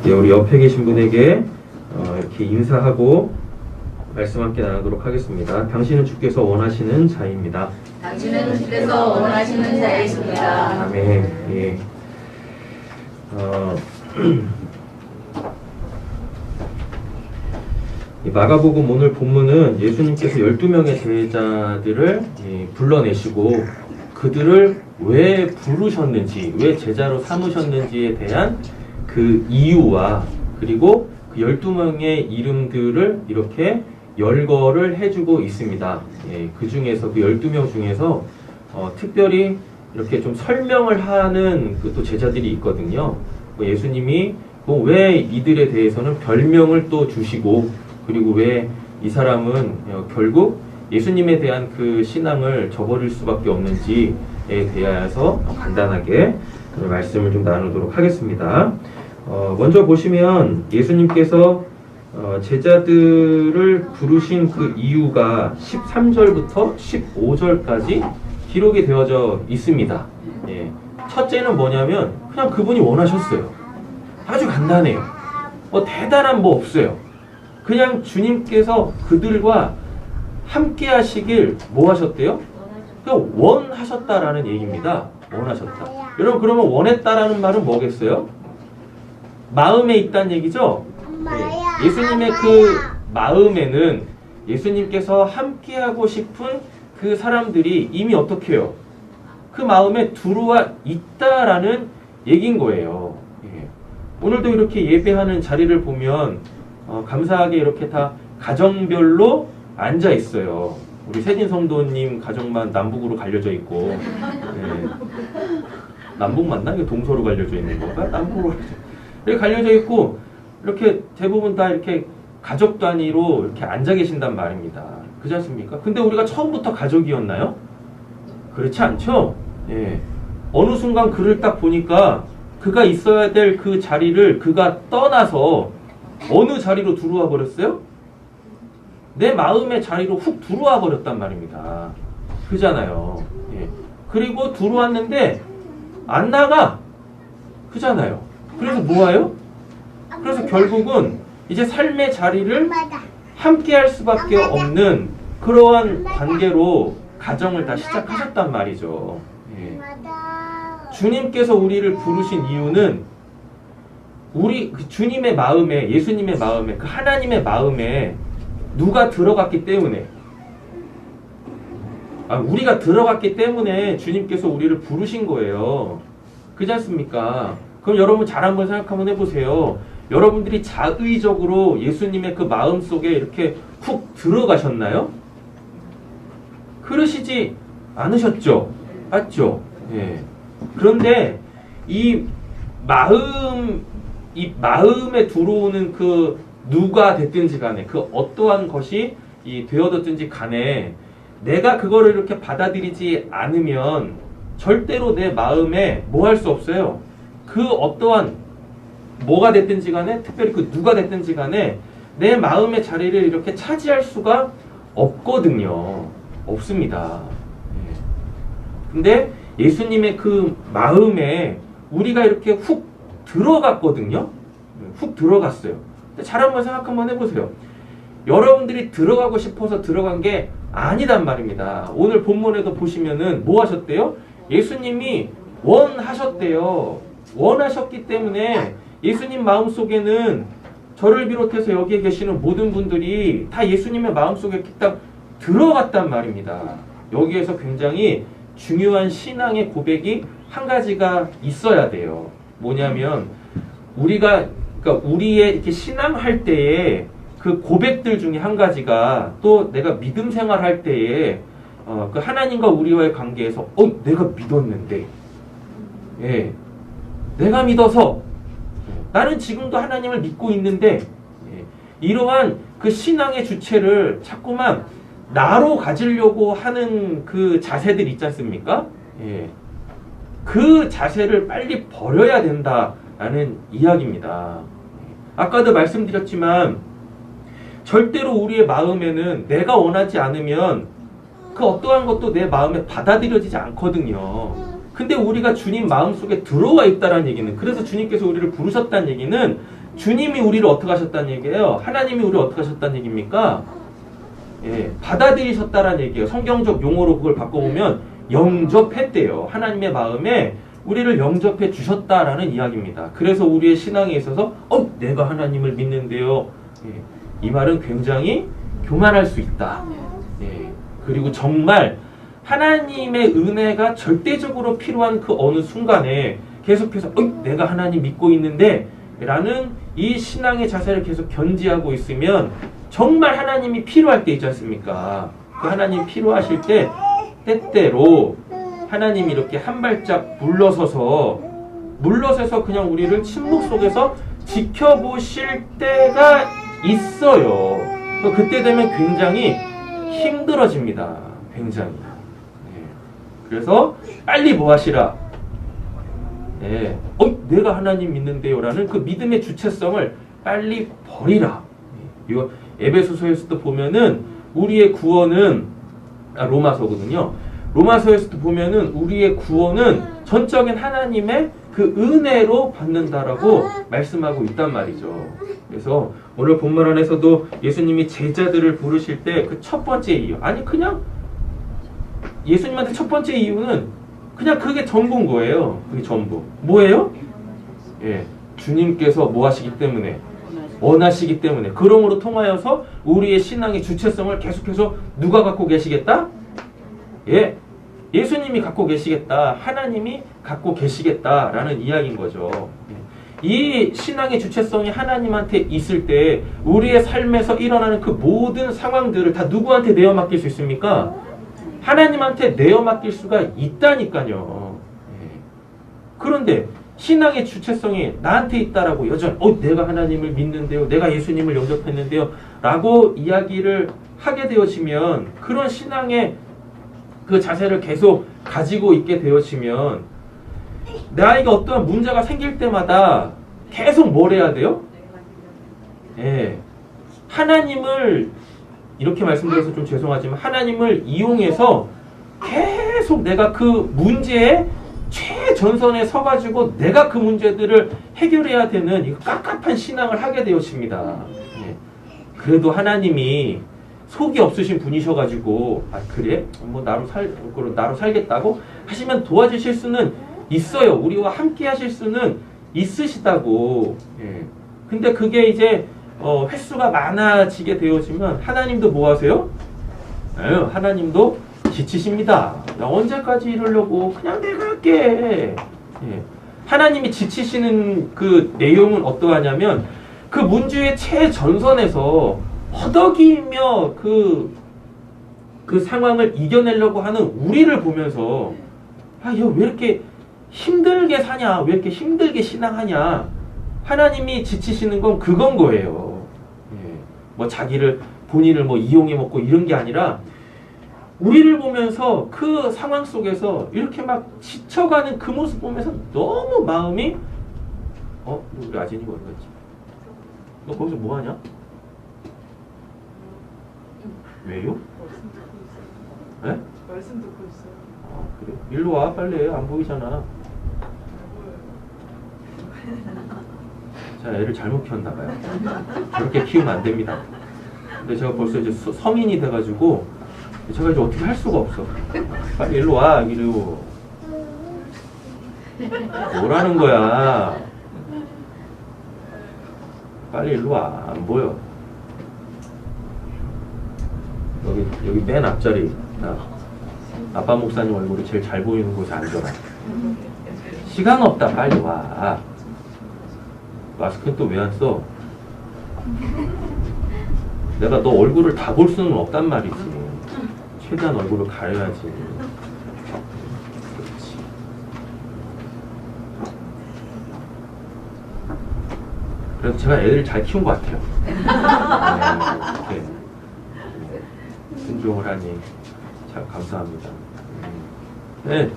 이제 우리 옆에 계신 분에게 이렇게 인사하고 말씀 함께 나누도록 하겠습니다. 당신은 주께서 원하시는 자입니다. 당신은 주께서 원하시는 자이십니다. 아멘. 예. 이 마가복음 오늘 본문은 예수님께서 12명의 제자들을 불러내시고 그들을 왜 부르셨는지, 왜 제자로 삼으셨는지에 대한 그 이유와 그리고 그 12명의 이름들을 이렇게 열거를 해주고 있습니다. 그 중에서 그 12명 중에서 특별히 이렇게 좀 설명을 하는 그 또 제자들이 있거든요. 예수님이 왜 이들에 대해서는 별명을 또 주시고 그리고 왜 이 사람은 결국 예수님에 대한 그 신앙을 저버릴 수밖에 없는지에 대해서 간단하게 말씀을 좀 나누도록 하겠습니다. 먼저 보시면 예수님께서 제자들을 부르신 그 이유가 13절부터 15절까지 기록이 되어져 있습니다. 첫째는 뭐냐면 그냥 그분이 원하셨어요. 아주 간단해요. 대단한 뭐 없어요. 그냥 주님께서 그들과 함께 하시길 뭐 하셨대요? 그냥 원하셨다라는 얘기입니다. 원하셨다. 여러분 그러면 원했다라는 말은 뭐겠어요? 마음에 있다는 얘기죠? 예수님의 그 마음에는 예수님께서 함께하고 싶은 그 사람들이 이미 어떻게 해요? 그 마음에 들어와 있다라는 얘기인 거예요. 오늘도 이렇게 예배하는 자리를 보면 감사하게 이렇게 다 가정별로 앉아 있어요. 우리 세진 성도님 가정만 남북으로 갈려져 있고, 남북 맞나? 이게 동서로 갈려져 있는 건가? 남북으로 이렇게 갈려져 있고, 이렇게 대부분 다 이렇게 가족 단위로 이렇게 앉아 계신단 말입니다. 그렇지 않습니까? 근데 우리가 처음부터 가족이었나요? 그렇지 않죠? 어느 순간 그를 딱 보니까 그가 있어야 될 그 자리를 그가 떠나서 어느 자리로 들어와 버렸어요? 내 마음의 자리로 훅 들어와 버렸단 말입니다. 그잖아요. 그리고 들어왔는데 안 나가. 그잖아요. 그래서 뭐예요? 그래서 결국은 이제 삶의 자리를 함께 할 수밖에 없는 그러한 관계로 가정을 다 시작하셨단 말이죠. 주님께서 우리를 부르신 이유는 우리 그 주님의 마음에, 예수님의 마음에, 그 하나님의 마음에 누가 들어갔기 때문에, 우리가 들어갔기 때문에 주님께서 우리를 부르신 거예요. 그렇지 않습니까? 그럼 여러분 잘 한번 생각 한번 해보세요. 여러분들이 자의적으로 예수님의 그 마음 속에 이렇게 훅 들어가셨나요? 그러시지 않으셨죠? 맞죠? 그런데 이 마음에 들어오는 그 누가 됐든지 간에 그 어떠한 것이 되어졌든지 간에 내가 그거를 이렇게 받아들이지 않으면 절대로 내 마음에 뭐 할 수 없어요. 그 어떠한 뭐가 됐든지 간에 특별히 그 누가 됐든지 간에 내 마음의 자리를 이렇게 차지할 수가 없거든요. 없습니다. 근데 예수님의 그 마음에 우리가 이렇게 훅 들어갔거든요. 훅 들어갔어요. 잘 한번 생각 한번 해보세요. 여러분들이 들어가고 싶어서 들어간 게 아니단 말입니다. 오늘 본문에도 보시면은 뭐 하셨대요? 예수님이 원하셨대요. 원하셨기 때문에 예수님 마음속에는 저를 비롯해서 여기에 계시는 모든 분들이 다 예수님의 마음속에 딱 들어갔단 말입니다. 여기에서 굉장히 중요한 신앙의 고백이 한 가지가 있어야 돼요. 뭐냐면 그러니까 우리의 이렇게 신앙할 때에 그 고백들 중에 한 가지가 또 내가 믿음 생활할 때에 그 하나님과 우리와의 관계에서 내가 믿었는데, 내가 믿어서 나는 지금도 하나님을 믿고 있는데, 이러한 그 신앙의 주체를 자꾸만 나로 가지려고 하는 그 자세들 있지 않습니까? 그 자세를 빨리 버려야 된다라는 이야기입니다. 아까도 말씀드렸지만 절대로 우리의 마음에는 내가 원하지 않으면 그 어떠한 것도 내 마음에 받아들여지지 않거든요. 근데 우리가 주님 마음속에 들어와 있다는 얘기는, 그래서 주님께서 우리를 부르셨다는 얘기는 주님이 우리를 어떻게 하셨다는 얘기예요? 하나님이 우리를 어떻게 하셨다는 얘기입니까? 예, 받아들이셨다라는 얘기예요. 성경적 용어로 그걸 바꿔보면 영접했대요. 하나님의 마음에 우리를 영접해 주셨다라는 이야기입니다. 그래서 우리의 신앙에 있어서 내가 하나님을 믿는데요. 예, 이 말은 굉장히 교만할 수 있다. 예, 그리고 정말 하나님의 은혜가 절대적으로 필요한 그 어느 순간에 계속해서 내가 하나님 믿고 있는데 라는 이 신앙의 자세를 계속 견지하고 있으면 정말 하나님이 필요할 때 있지 않습니까? 그 하나님 필요하실 때 때때로 하나님이 이렇게 한 발짝 물러서서 그냥 우리를 침묵 속에서 지켜보실 때가 있어요. 그때 되면 굉장히 힘들어집니다. 굉장히. 네. 그래서 빨리 뭐 하시라? 네. 내가 하나님 믿는데요 라는 그 믿음의 주체성을 빨리 버리라. 네. 이거 에베소서에서도 보면은 우리의 구원은 로마서거든요. 로마서에서도 보면은 우리의 구원은 전적인 하나님의 그 은혜로 받는다라고 말씀하고 있단 말이죠. 그래서 오늘 본문 안에서도 예수님이 제자들을 부르실 때 그 첫 번째 이유, 아니 그냥 예수님한테 첫 번째 이유는 그냥 그게 전부인 거예요. 그게 전부. 뭐예요? 예, 주님께서 뭐 하시기 때문에, 원하시기 때문에, 그러므로 통하여서 우리의 신앙의 주체성을 계속해서 누가 갖고 계시겠다? 예, 예수님이 갖고 계시겠다. 하나님이 갖고 계시겠다라는 이야기인 거죠. 이 신앙의 주체성이 하나님한테 있을 때 우리의 삶에서 일어나는 그 모든 상황들을 다 누구한테 내어 맡길 수 있습니까? 하나님한테 내어 맡길 수가 있다니까요. 그런데 신앙의 주체성이 나한테 있다라고 여전히 내가 하나님을 믿는데요, 내가 예수님을 영접했는데요 라고 이야기를 하게 되어지면, 그런 신앙의 그 자세를 계속 가지고 있게 되어지면 나에게 어떠한 문제가 생길 때마다 계속 뭘 해야 돼요? 예, 하나님을, 이렇게 말씀드려서 좀 죄송하지만 하나님을 이용해서 계속 내가 그 문제의 최전선에 서가지고 내가 그 문제들을 해결해야 되는 이 깝깝한 신앙을 하게 되어집니다. 예. 그래도 하나님이 속이 없으신 분이셔가지고 그래? 뭐 나로 살겠다고 하시면 도와주실 수는 있어요. 우리와 함께 하실 수는 있으시다고. 예. 근데 그게 이제 횟수가 많아지게 되어지면 하나님도 뭐 하세요? 하나님도 지치십니다. 야, 언제까지 이러려고? 그냥 내가 할게. 예. 하나님이 지치시는 그 내용은 어떠하냐면 그 문제의 최전선에서 허덕이며 그 상황을 이겨내려고 하는 우리를 보면서 야, 왜 이렇게 힘들게 사냐? 왜 이렇게 힘들게 신앙하냐? 하나님이 지치시는 건 그건 거예요. 예. 뭐 본인을 뭐 이용해 먹고 이런 게 아니라 우리를 보면서 그 상황 속에서 이렇게 막 지쳐가는 그 모습 보면서 너무 마음이 우리 아진이가 어디 갔지? 너 거기서 뭐 하냐? 왜요? 네? 말씀 듣고 있어요. 아, 그래? 일로 와, 빨리. 안 보이잖아. 자, 애를 잘못 키웠나봐요. 저렇게 키우면 안 됩니다. 근데 제가 벌써 이제 성인이 돼가지고 제가 이제 어떻게 할 수가 없어. 빨리 일로 와, 이리로. 뭐라는 거야? 빨리 일로 와. 안 보여. 여기 맨 앞자리. 아빠 목사님 얼굴이 제일 잘 보이는 곳에 앉아라. 시간 없다. 빨리 와. 마스크는 또 왜 안 써? 내가 너 얼굴을 다 볼 수는 없단 말이지. 최대한 얼굴을 가려야지. 그렇지. 그래서 제가 애들을 잘 키운 것 같아요. 네, 순종을 하니 참 감사합니다. 네.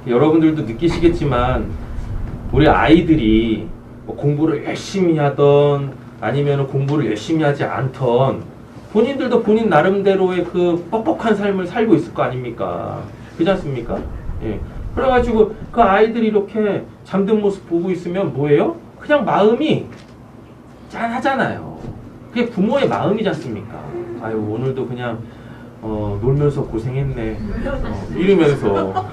여러분들도 느끼시겠지만 우리 아이들이 뭐 공부를 열심히 하던 아니면 공부를 열심히 하지 않던 본인들도 본인 나름대로의 그 뻑뻑한 삶을 살고 있을 거 아닙니까? 그렇지 않습니까? 예. 그래가지고 그 아이들이 이렇게 잠든 모습 보고 있으면 뭐예요? 그냥 마음이 짠하잖아요. 그게 부모의 마음이지 않습니까? 아유 오늘도 그냥 놀면서 고생했네 이러면서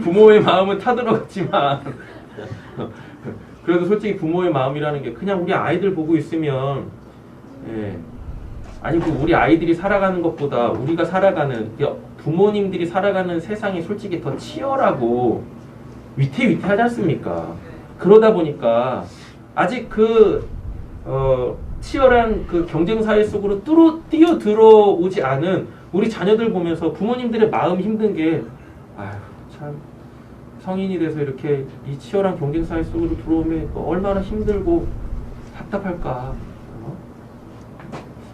부모의 마음은 타들어갔지만 그래도 솔직히 부모의 마음이라는 게 그냥 우리 아이들 보고 있으면 예, 아니 우리 아이들이 살아가는 것보다 우리가 살아가는 부모님들이 살아가는 세상이 솔직히 더 치열하고 위태위태하지 않습니까? 그러다 보니까 아직 치열한 그 경쟁사회 속으로 뛰어 들어오지 않은 우리 자녀들 보면서 부모님들의 마음 힘든 게 아휴 참 성인이 돼서 이렇게 이 치열한 경쟁사회 속으로 들어오면 얼마나 힘들고 답답할까.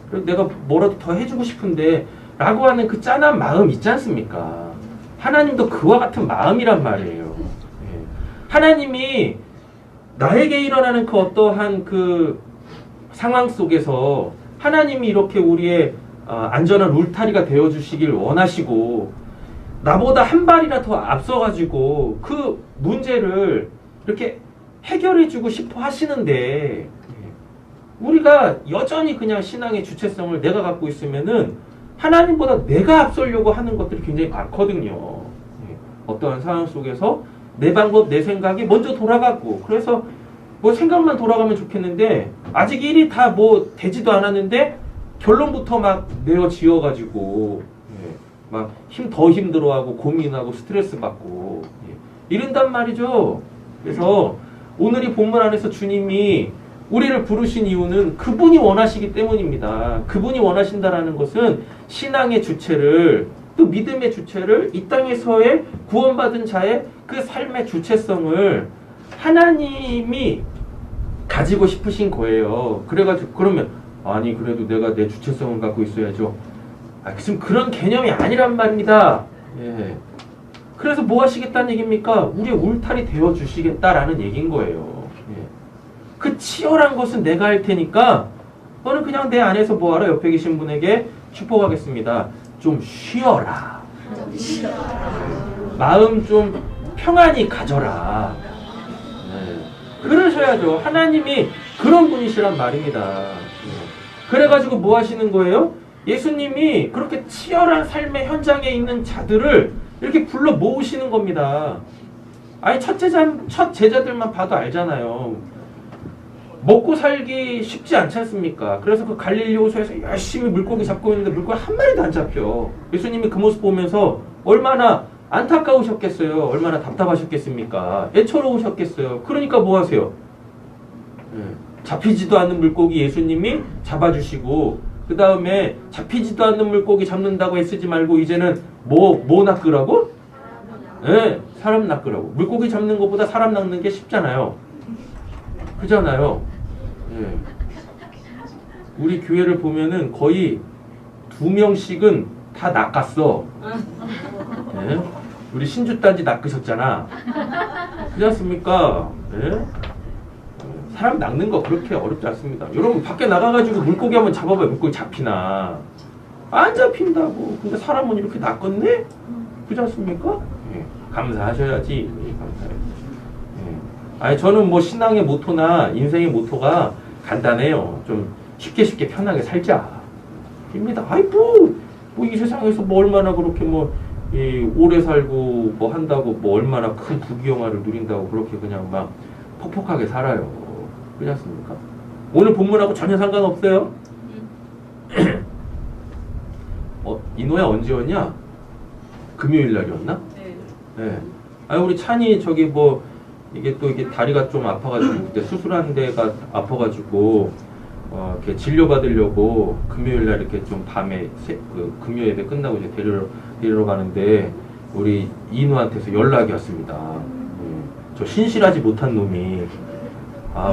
그리고 내가 뭐라도 더 해주고 싶은데 라고 하는 그 짠한 마음 있지 않습니까? 하나님도 그와 같은 마음이란 말이에요. 예. 하나님이 나에게 일어나는 그 어떠한 그 상황 속에서 하나님이 이렇게 우리의 안전한 울타리가 되어주시길 원하시고 나보다 한 발이나 더 앞서가지고 그 문제를 이렇게 해결해주고 싶어 하시는데 우리가 여전히 그냥 신앙의 주체성을 내가 갖고 있으면은 하나님보다 내가 앞서려고 하는 것들이 굉장히 많거든요. 어떠한 상황 속에서 내 방법, 내 생각이 먼저 돌아가고 그래서 뭐 생각만 돌아가면 좋겠는데 아직 일이 다 뭐 되지도 않았는데 결론부터 막 내어 지어가지고 막 더 힘들어하고 고민하고 스트레스 받고 이런단 말이죠. 그래서 오늘 이 본문 안에서 주님이 우리를 부르신 이유는 그분이 원하시기 때문입니다. 그분이 원하신다라는 것은 신앙의 주체를 또 믿음의 주체를 이 땅에서의 구원받은 자의 그 삶의 주체성을 하나님이 가지고 싶으신 거예요. 그래가지고 그러면 아니 그래도 내가 내 주체성을 갖고 있어야죠. 지금 그런 개념이 아니란 말입니다. 예. 그래서 뭐 하시겠다는 얘기입니까? 우리의 울타리 되어 주시겠다라는 얘기인 거예요. 예. 그 치열한 것은 내가 할 테니까 너는 그냥 내 안에서 뭐하라. 옆에 계신 분에게 축복하겠습니다. 좀 쉬어라. 마음 좀 평안히 가져라. 그러셔야죠. 하나님이 그런 분이시란 말입니다. 그래가지고 뭐 하시는 거예요? 예수님이 그렇게 치열한 삶의 현장에 있는 자들을 이렇게 불러 모으시는 겁니다. 아니 첫 제자들만 봐도 알잖아요. 먹고 살기 쉽지 않지 않습니까? 그래서 그 갈릴리 호수에서 열심히 물고기 잡고 있는데 물고기 한 마리도 안 잡혀. 예수님이 그 모습 보면서 얼마나 안타까우셨겠어요. 얼마나 답답하셨겠습니까? 애처로우셨겠어요. 그러니까 뭐 하세요? 잡히지도 않는 물고기 예수님이 잡아주시고 그 다음에 잡히지도 않는 물고기 잡는다고 애쓰지 말고 이제는 뭐 낚으라고? 네, 사람 낚으라고. 물고기 잡는 것보다 사람 낚는 게 쉽잖아요. 그잖아요. 네. 우리 교회를 보면은 거의 2명씩은 다 낚았어. 네? 우리 신주단지 낚으셨잖아. 그렇지 않습니까? 네? 사람 낚는 거 그렇게 어렵지 않습니다. 여러분 밖에 나가가지고 물고기 한번 잡아봐요. 물고기 잡히나? 안 잡힌다고. 근데 사람은 이렇게 낚았네? 그렇지 않습니까? 네. 감사하셔야지. 네, 감사해요. 네. 아니 저는 뭐 신앙의 모토나 인생의 모토가 간단해요. 좀 쉽게 편하게 살자. 입니다. 아이 뭐 이 세상에서 뭐 얼마나 그렇게 오래 살고 뭐 한다고 뭐 얼마나 큰 부귀영화를 누린다고 그렇게 그냥 막 퍽퍽하게 살아요. 그렇지 않습니까? 오늘 본문하고 전혀 상관없어요. 이노야 언제였냐? 금요일 날이었나? 네. 아니 우리 찬이 저기 뭐 이게 다리가 좀 아파가지고 그때 수술한 데가 아파가지고 이렇게 진료받으려고 금요일 날 이렇게 좀 밤에 금요 예배 끝나고 이제 데리러 가는데 우리 이누한테서 연락이 왔습니다. 저 신실하지 못한 놈이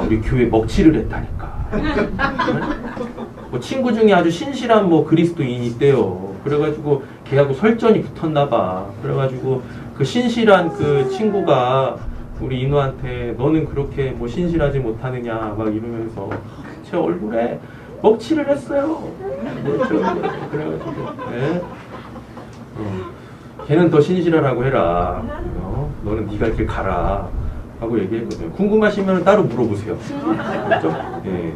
우리 교회 먹칠을 했다니까. 뭐 친구 중에 아주 신실한 뭐 그리스도인이 있대요. 그래가지고 걔하고 설전이 붙었나봐. 그래가지고 그 신실한 그 친구가 우리 인우한테 너는 그렇게 뭐 신실하지 못하느냐 막 이러면서 제 얼굴에 먹칠을 했어요. 그래가지고 네. 걔는 더 신실하라고 해라. 너는 네가 길 가라. 하고 얘기했거든요. 궁금하시면 따로 물어보세요. 그렇죠? 예.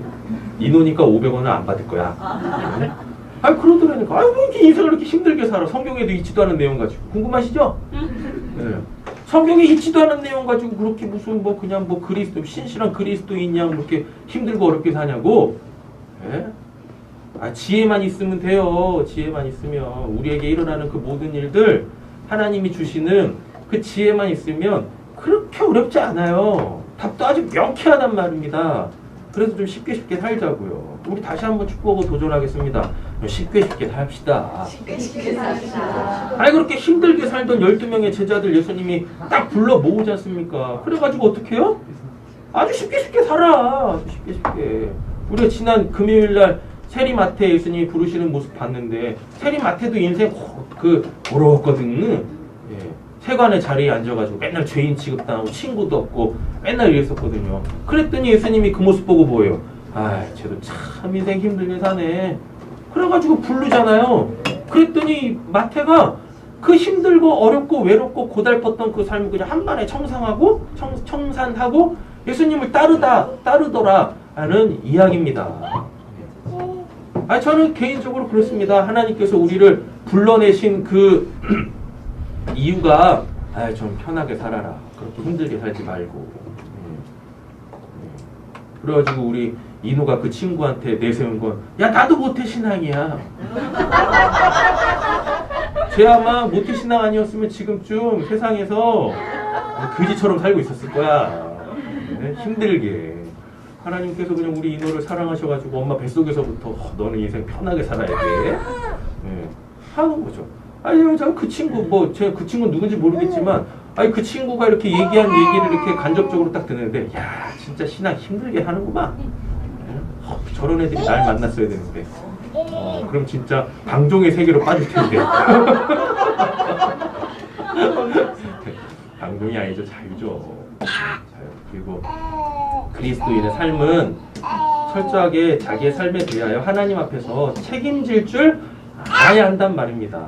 인호니까 500원을 안 받을 거야. 아 그러더라니까. 아 왜 이렇게 인생을 이렇게 힘들게 살아? 성경에도 있지도 않은 내용 가지고. 궁금하시죠? 예. 성경에 있지도 않은 내용 가지고 그렇게 무슨 뭐 그냥 뭐 그리스도 신실한 그리스도인 양 그렇게 힘들고 어렵게 사냐고. 예? 아 지혜만 있으면 돼요. 지혜만 있으면 우리에게 일어나는 그 모든 일들 하나님이 주시는 그 지혜만 있으면 그렇게 어렵지 않아요. 답도 아주 명쾌하단 말입니다. 그래서 좀 쉽게 살자고요. 우리 다시 한번 축복하고 도전하겠습니다. 쉽게 삽시다. 쉽게 삽시다. 아니 그렇게 힘들게 살던 12명의 제자들 예수님이 딱 불러 모으지 않습니까? 그래가지고 어떻게 해요? 아주 쉽게 살아. 아주 쉽게. 우리가 지난 금요일날 세리마태 예수님이 부르시는 모습 봤는데 세리마태도 인생 어려웠거든. 예. 세관의 자리에 앉아가지고 맨날 죄인 취급당하고 친구도 없고 맨날 이랬었거든요. 그랬더니 예수님이 그 모습 보고 뭐예요? 아, 쟤도 참 인생 힘들게 사네. 그래가지고 부르잖아요. 그랬더니 마태가 그 힘들고 어렵고 외롭고 고달팠던 그 삶을 그냥 한번에 청산하고 예수님을 따르더라 하는 이야기입니다. 아, 저는 개인적으로 그렇습니다. 하나님께서 우리를 불러내신 그 이유가 좀 편하게 살아라. 그렇게 힘들게 살지 말고. 그래가지고 우리 인호가 그 친구한테 내세운 건 야 나도 모태신앙이야. 쟤 아마 모태신앙 아니었으면 지금쯤 세상에서 그지처럼 살고 있었을 거야. 힘들게. 하나님께서 그냥 우리 인호를 사랑하셔가지고 엄마 뱃속에서부터 너는 인생 편하게 살아야 돼. 하는 거죠. 아니, 그 친구, 제가 그 친구는 누군지 모르겠지만, 아니, 그 친구가 이렇게 얘기한 얘기를 이렇게 간접적으로 딱 듣는데, 야, 진짜 신앙 힘들게 하는구만. 저런 애들이 날 만났어야 되는데. 그럼 진짜 방종의 세계로 빠질 텐데. 방종이 아니죠, 자유죠. 자유. 그리고 그리스도인의 삶은 철저하게 자기의 삶에 대하여 하나님 앞에서 책임질 줄 알아야 한단 말입니다.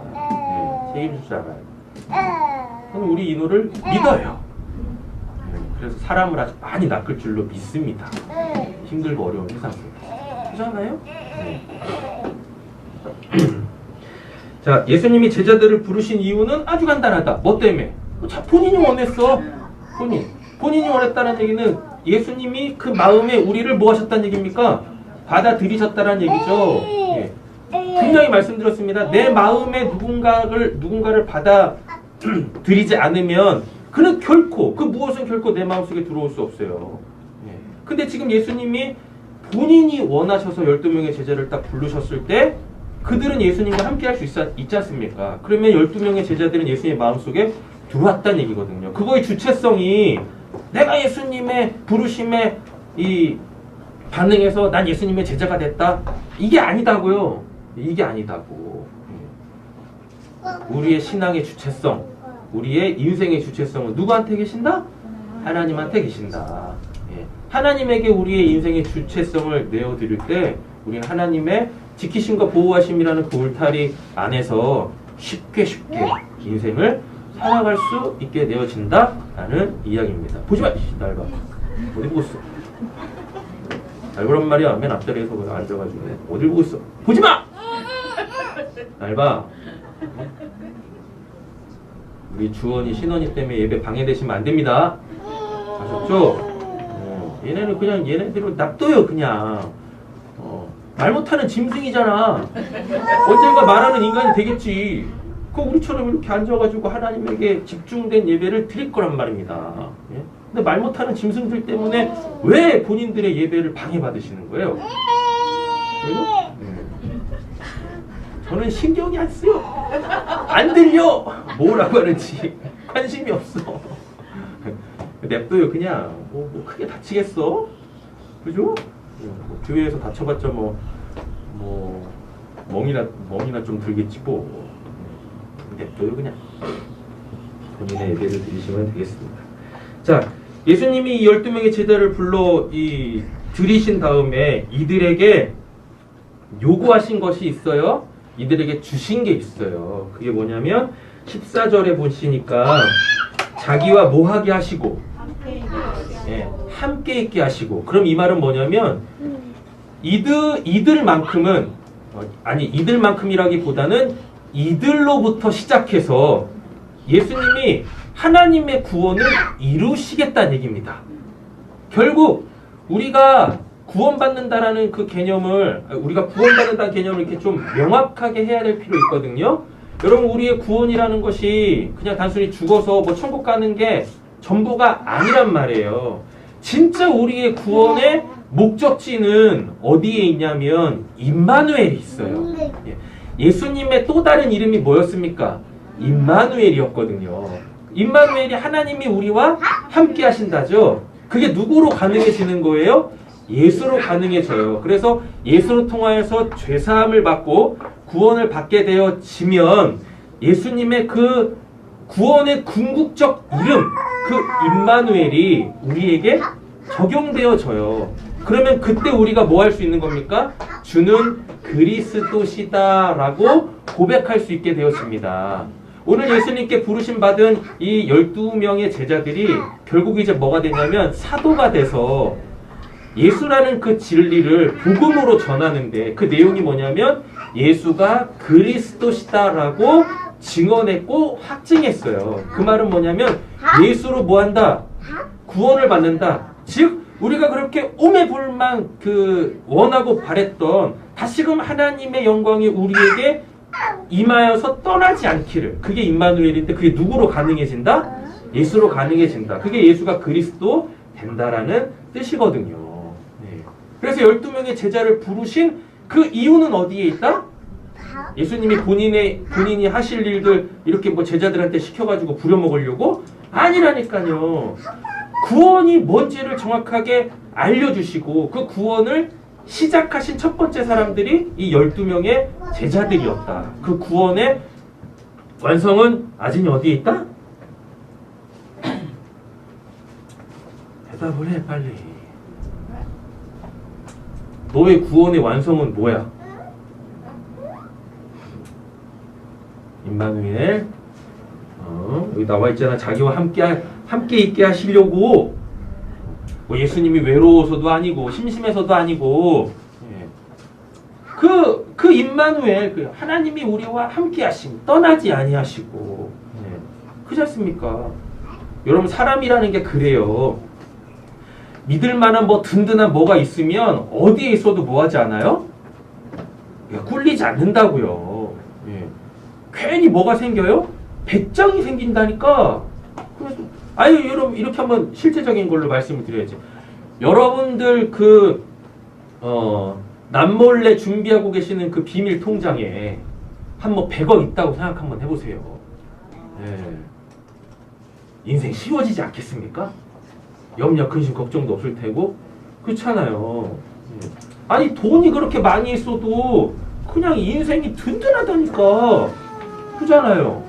책임질 줄 알아요. 저는 우리 인호를 믿어요. 그래서 사람을 아주 많이 낚을 줄로 믿습니다. 힘들고 어려운 세상 속에. 그렇잖아요? 자, 예수님이 제자들을 부르신 이유는 아주 간단하다. 뭐 때문에? 본인이 원했어. 본인이 원했다는 얘기는 예수님이 그 마음에 우리를 뭐 하셨다는 얘기입니까? 받아들이셨다는 얘기죠. 분명히 말씀드렸습니다. 내 마음에 누군가를 받아들이지 않으면 그는 결코, 그 무엇은 결코 내 마음속에 들어올 수 없어요. 근데 지금 예수님이 본인이 원하셔서 12명의 제자를 딱 부르셨을 때 그들은 예수님과 함께 할 수 있지 않습니까? 그러면 12명의 제자들은 예수님의 마음속에 들어왔다는 얘기거든요. 그거의 주체성이 내가 예수님의 부르심에 반응해서 난 예수님의 제자가 됐다. 이게 아니다고요. 이게 아니다고. 우리의 신앙의 주체성, 우리의 인생의 주체성은 누구한테 계신다? 하나님한테 계신다. 하나님에게 우리의 인생의 주체성을 내어드릴 때 우리는 하나님의 지키심과 보호하심이라는 그 울타리 안에서 쉽게 인생을 살아갈 수 있게 되어진다라는 이야기입니다. 보지 마! 날 봐. 어디 보고 있어? 날 보란 말이야. 맨 앞자리에서 앉아가지고 어딜 보고 있어? 보지 마! 날 봐. 우리 주원이 신원이 때문에 예배 방해되시면 안 됩니다. 아셨죠? 얘네는 그냥 얘네대로 놔둬요. 그냥 말 못하는 짐승이잖아. 언젠가 말하는 인간이 되겠지. 그 우리처럼 이렇게 앉아가지고 하나님에게 집중된 예배를 드릴 거란 말입니다. 근데 말 못하는 짐승들 때문에 왜 본인들의 예배를 방해받으시는 거예요? 왜요? 저는 신경이 안 쓰여. 안 들려. 뭐라고 하는지 관심이 없어. 냅둬요. 그냥 뭐 크게 다치겠어? 그죠? 교회에서 다쳐봤자 멍이나 좀 들겠지 뭐. 냅둬요. 그냥 본인의 예배를 드리시면 되겠습니다. 자, 예수님이 이 12명의 제자를 불러 들이신 다음에 이들에게 요구하신 것이 있어요. 이들에게 주신 게 있어요. 그게 뭐냐면 14절에 보시니까 자기와 뭐하게 하시고 예, 함께 있게 하시고. 그럼 이 말은 뭐냐면 이들만큼은 아니 이들만큼이라기보다는 이들로부터 시작해서 예수님이 하나님의 구원을 이루시겠다는 얘기입니다. 결국 우리가 구원받는다라는 그 개념을 우리가 구원받는다는 개념을 이렇게 좀 명확하게 해야 될 필요 있거든요. 여러분 우리의 구원이라는 것이 그냥 단순히 죽어서 뭐 천국 가는 게 전부가 아니란 말이에요. 진짜 우리의 구원의 목적지는 어디에 있냐면 임마누엘이 있어요. 예수님의 또 다른 이름이 뭐였습니까? 임마누엘이었거든요. 임마누엘이 하나님이 우리와 함께 하신다죠. 그게 누구로 가능해지는 거예요? 예수로 가능해져요. 그래서 예수로 통하여서 죄사함을 받고 구원을 받게 되어지면 예수님의 그 구원의 궁극적 이름, 그 임마누엘이 우리에게 적용되어져요. 그러면 그때 우리가 뭐 할 수 있는 겁니까? 주는 그리스도시다라고 고백할 수 있게 되어집니다. 오늘 예수님께 부르심 받은 이 12명의 제자들이 결국 이제 뭐가 되냐면 사도가 돼서 예수라는 그 진리를 복음으로 전하는데 그 내용이 뭐냐면 예수가 그리스도시다라고 증언했고 확증했어요. 그 말은 뭐냐면 예수로 뭐한다? 구원을 받는다. 즉 우리가 그렇게 오매불망 원하고 바랬던 다시금 하나님의 영광이 우리에게 임하여서 떠나지 않기를. 그게 임마누엘인데 그게 누구로 가능해진다? 예수로 가능해진다. 그게 예수가 그리스도 된다라는 뜻이거든요. 네. 그래서 12명의 제자를 부르신 그 이유는 어디에 있다? 예수님이 본인이 하실 일들 이렇게 뭐 제자들한테 시켜가지고 부려먹으려고? 아니라니까요. 구원이 뭔지를 정확하게 알려주시고 그 구원을 시작하신 첫 번째 사람들이 이 12명의 제자들이었다. 그 구원의 완성은 아진이 어디에 있다? 대답을 해 빨리. 너의 구원의 완성은 뭐야? 임마누엘 여기 나와 있잖아. 자기와 함께 있게 하시려고. 뭐 예수님이 외로워서도 아니고 심심해서도 아니고 그 임마누엘 그 하나님이 우리와 함께 하심 떠나지 아니하시고 그렇지 않습니까? 여러분 사람이라는 게 그래요. 믿을 만한 뭐 든든한 뭐가 있으면 어디에 있어도 뭐 하지 않아요? 꿀리지 않는다고요. 괜히 뭐가 생겨요? 배짱이 생긴다니까. 그래서 아유 여러분 이렇게 한번 실제적인 걸로 말씀을 드려야지. 여러분들 남몰래 준비하고 계시는 그 비밀 통장에 한 뭐 100억 있다고 생각 한번 해보세요. 인생 쉬워지지 않겠습니까? 염려 근심 걱정도 없을 테고 그렇잖아요. 아니 돈이 그렇게 많이 있어도 그냥 인생이 든든하다니까. 그잖아요.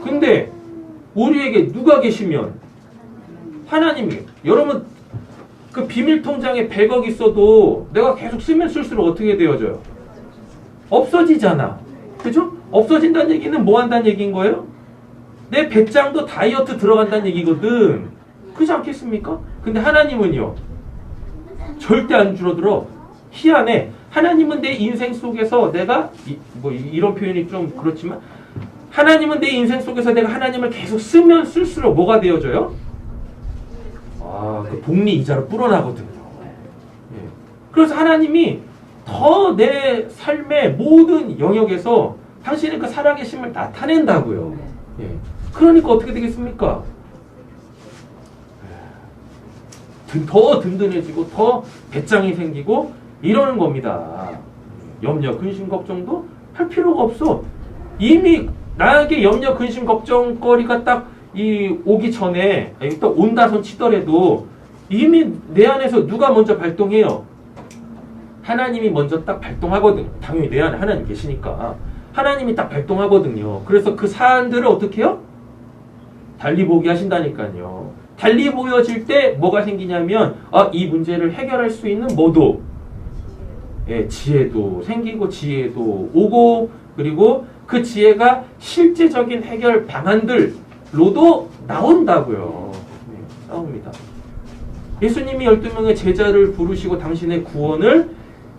근데 우리에게 누가 계시면 하나님이. 여러분 그 비밀 통장에 100억 있어도 내가 계속 쓰면 쓸수록 어떻게 되어져요? 없어지잖아. 그죠? 없어진다는 얘기는 뭐 한다는 얘기인 거예요? 내 배짱도 다이어트 들어간다는 얘기거든. 그렇지 않겠습니까? 근데 하나님은요 절대 안 줄어들어. 희한해. 하나님은 내 인생 속에서 내가 이런 표현이 좀 그렇지만 하나님은 내 인생 속에서 내가 하나님을 계속 쓰면 쓸수록 뭐가 되어져요? 그 복리 이자로 불어나거든요. 그래서 하나님이 더 내 삶의 모든 영역에서 당신의 그 살아계심을 나타낸다고요. 그러니까 어떻게 되겠습니까? 더 든든해지고 더 배짱이 생기고 이러는 겁니다. 염려, 근심, 걱정도 할 필요가 없어. 이미 나에게 염려, 근심, 걱정거리가 딱 오기 전에 딱 온다손 치더라도 이미 내 안에서 누가 먼저 발동해요? 하나님이 먼저 딱 발동하거든요. 당연히 내 안에 하나님 계시니까 하나님이 딱 발동하거든요. 그래서 그 사안들을 어떻게 해요? 달리 보게 하신다니까요. 달리 보여질 때 뭐가 생기냐면 이 문제를 해결할 수 있는 뭐도 지혜도 생기고 지혜도 오고 그리고 그 지혜가 실제적인 해결 방안들로도 나온다고요. 나옵니다. 예수님이 12명의 제자를 부르시고 당신의 구원을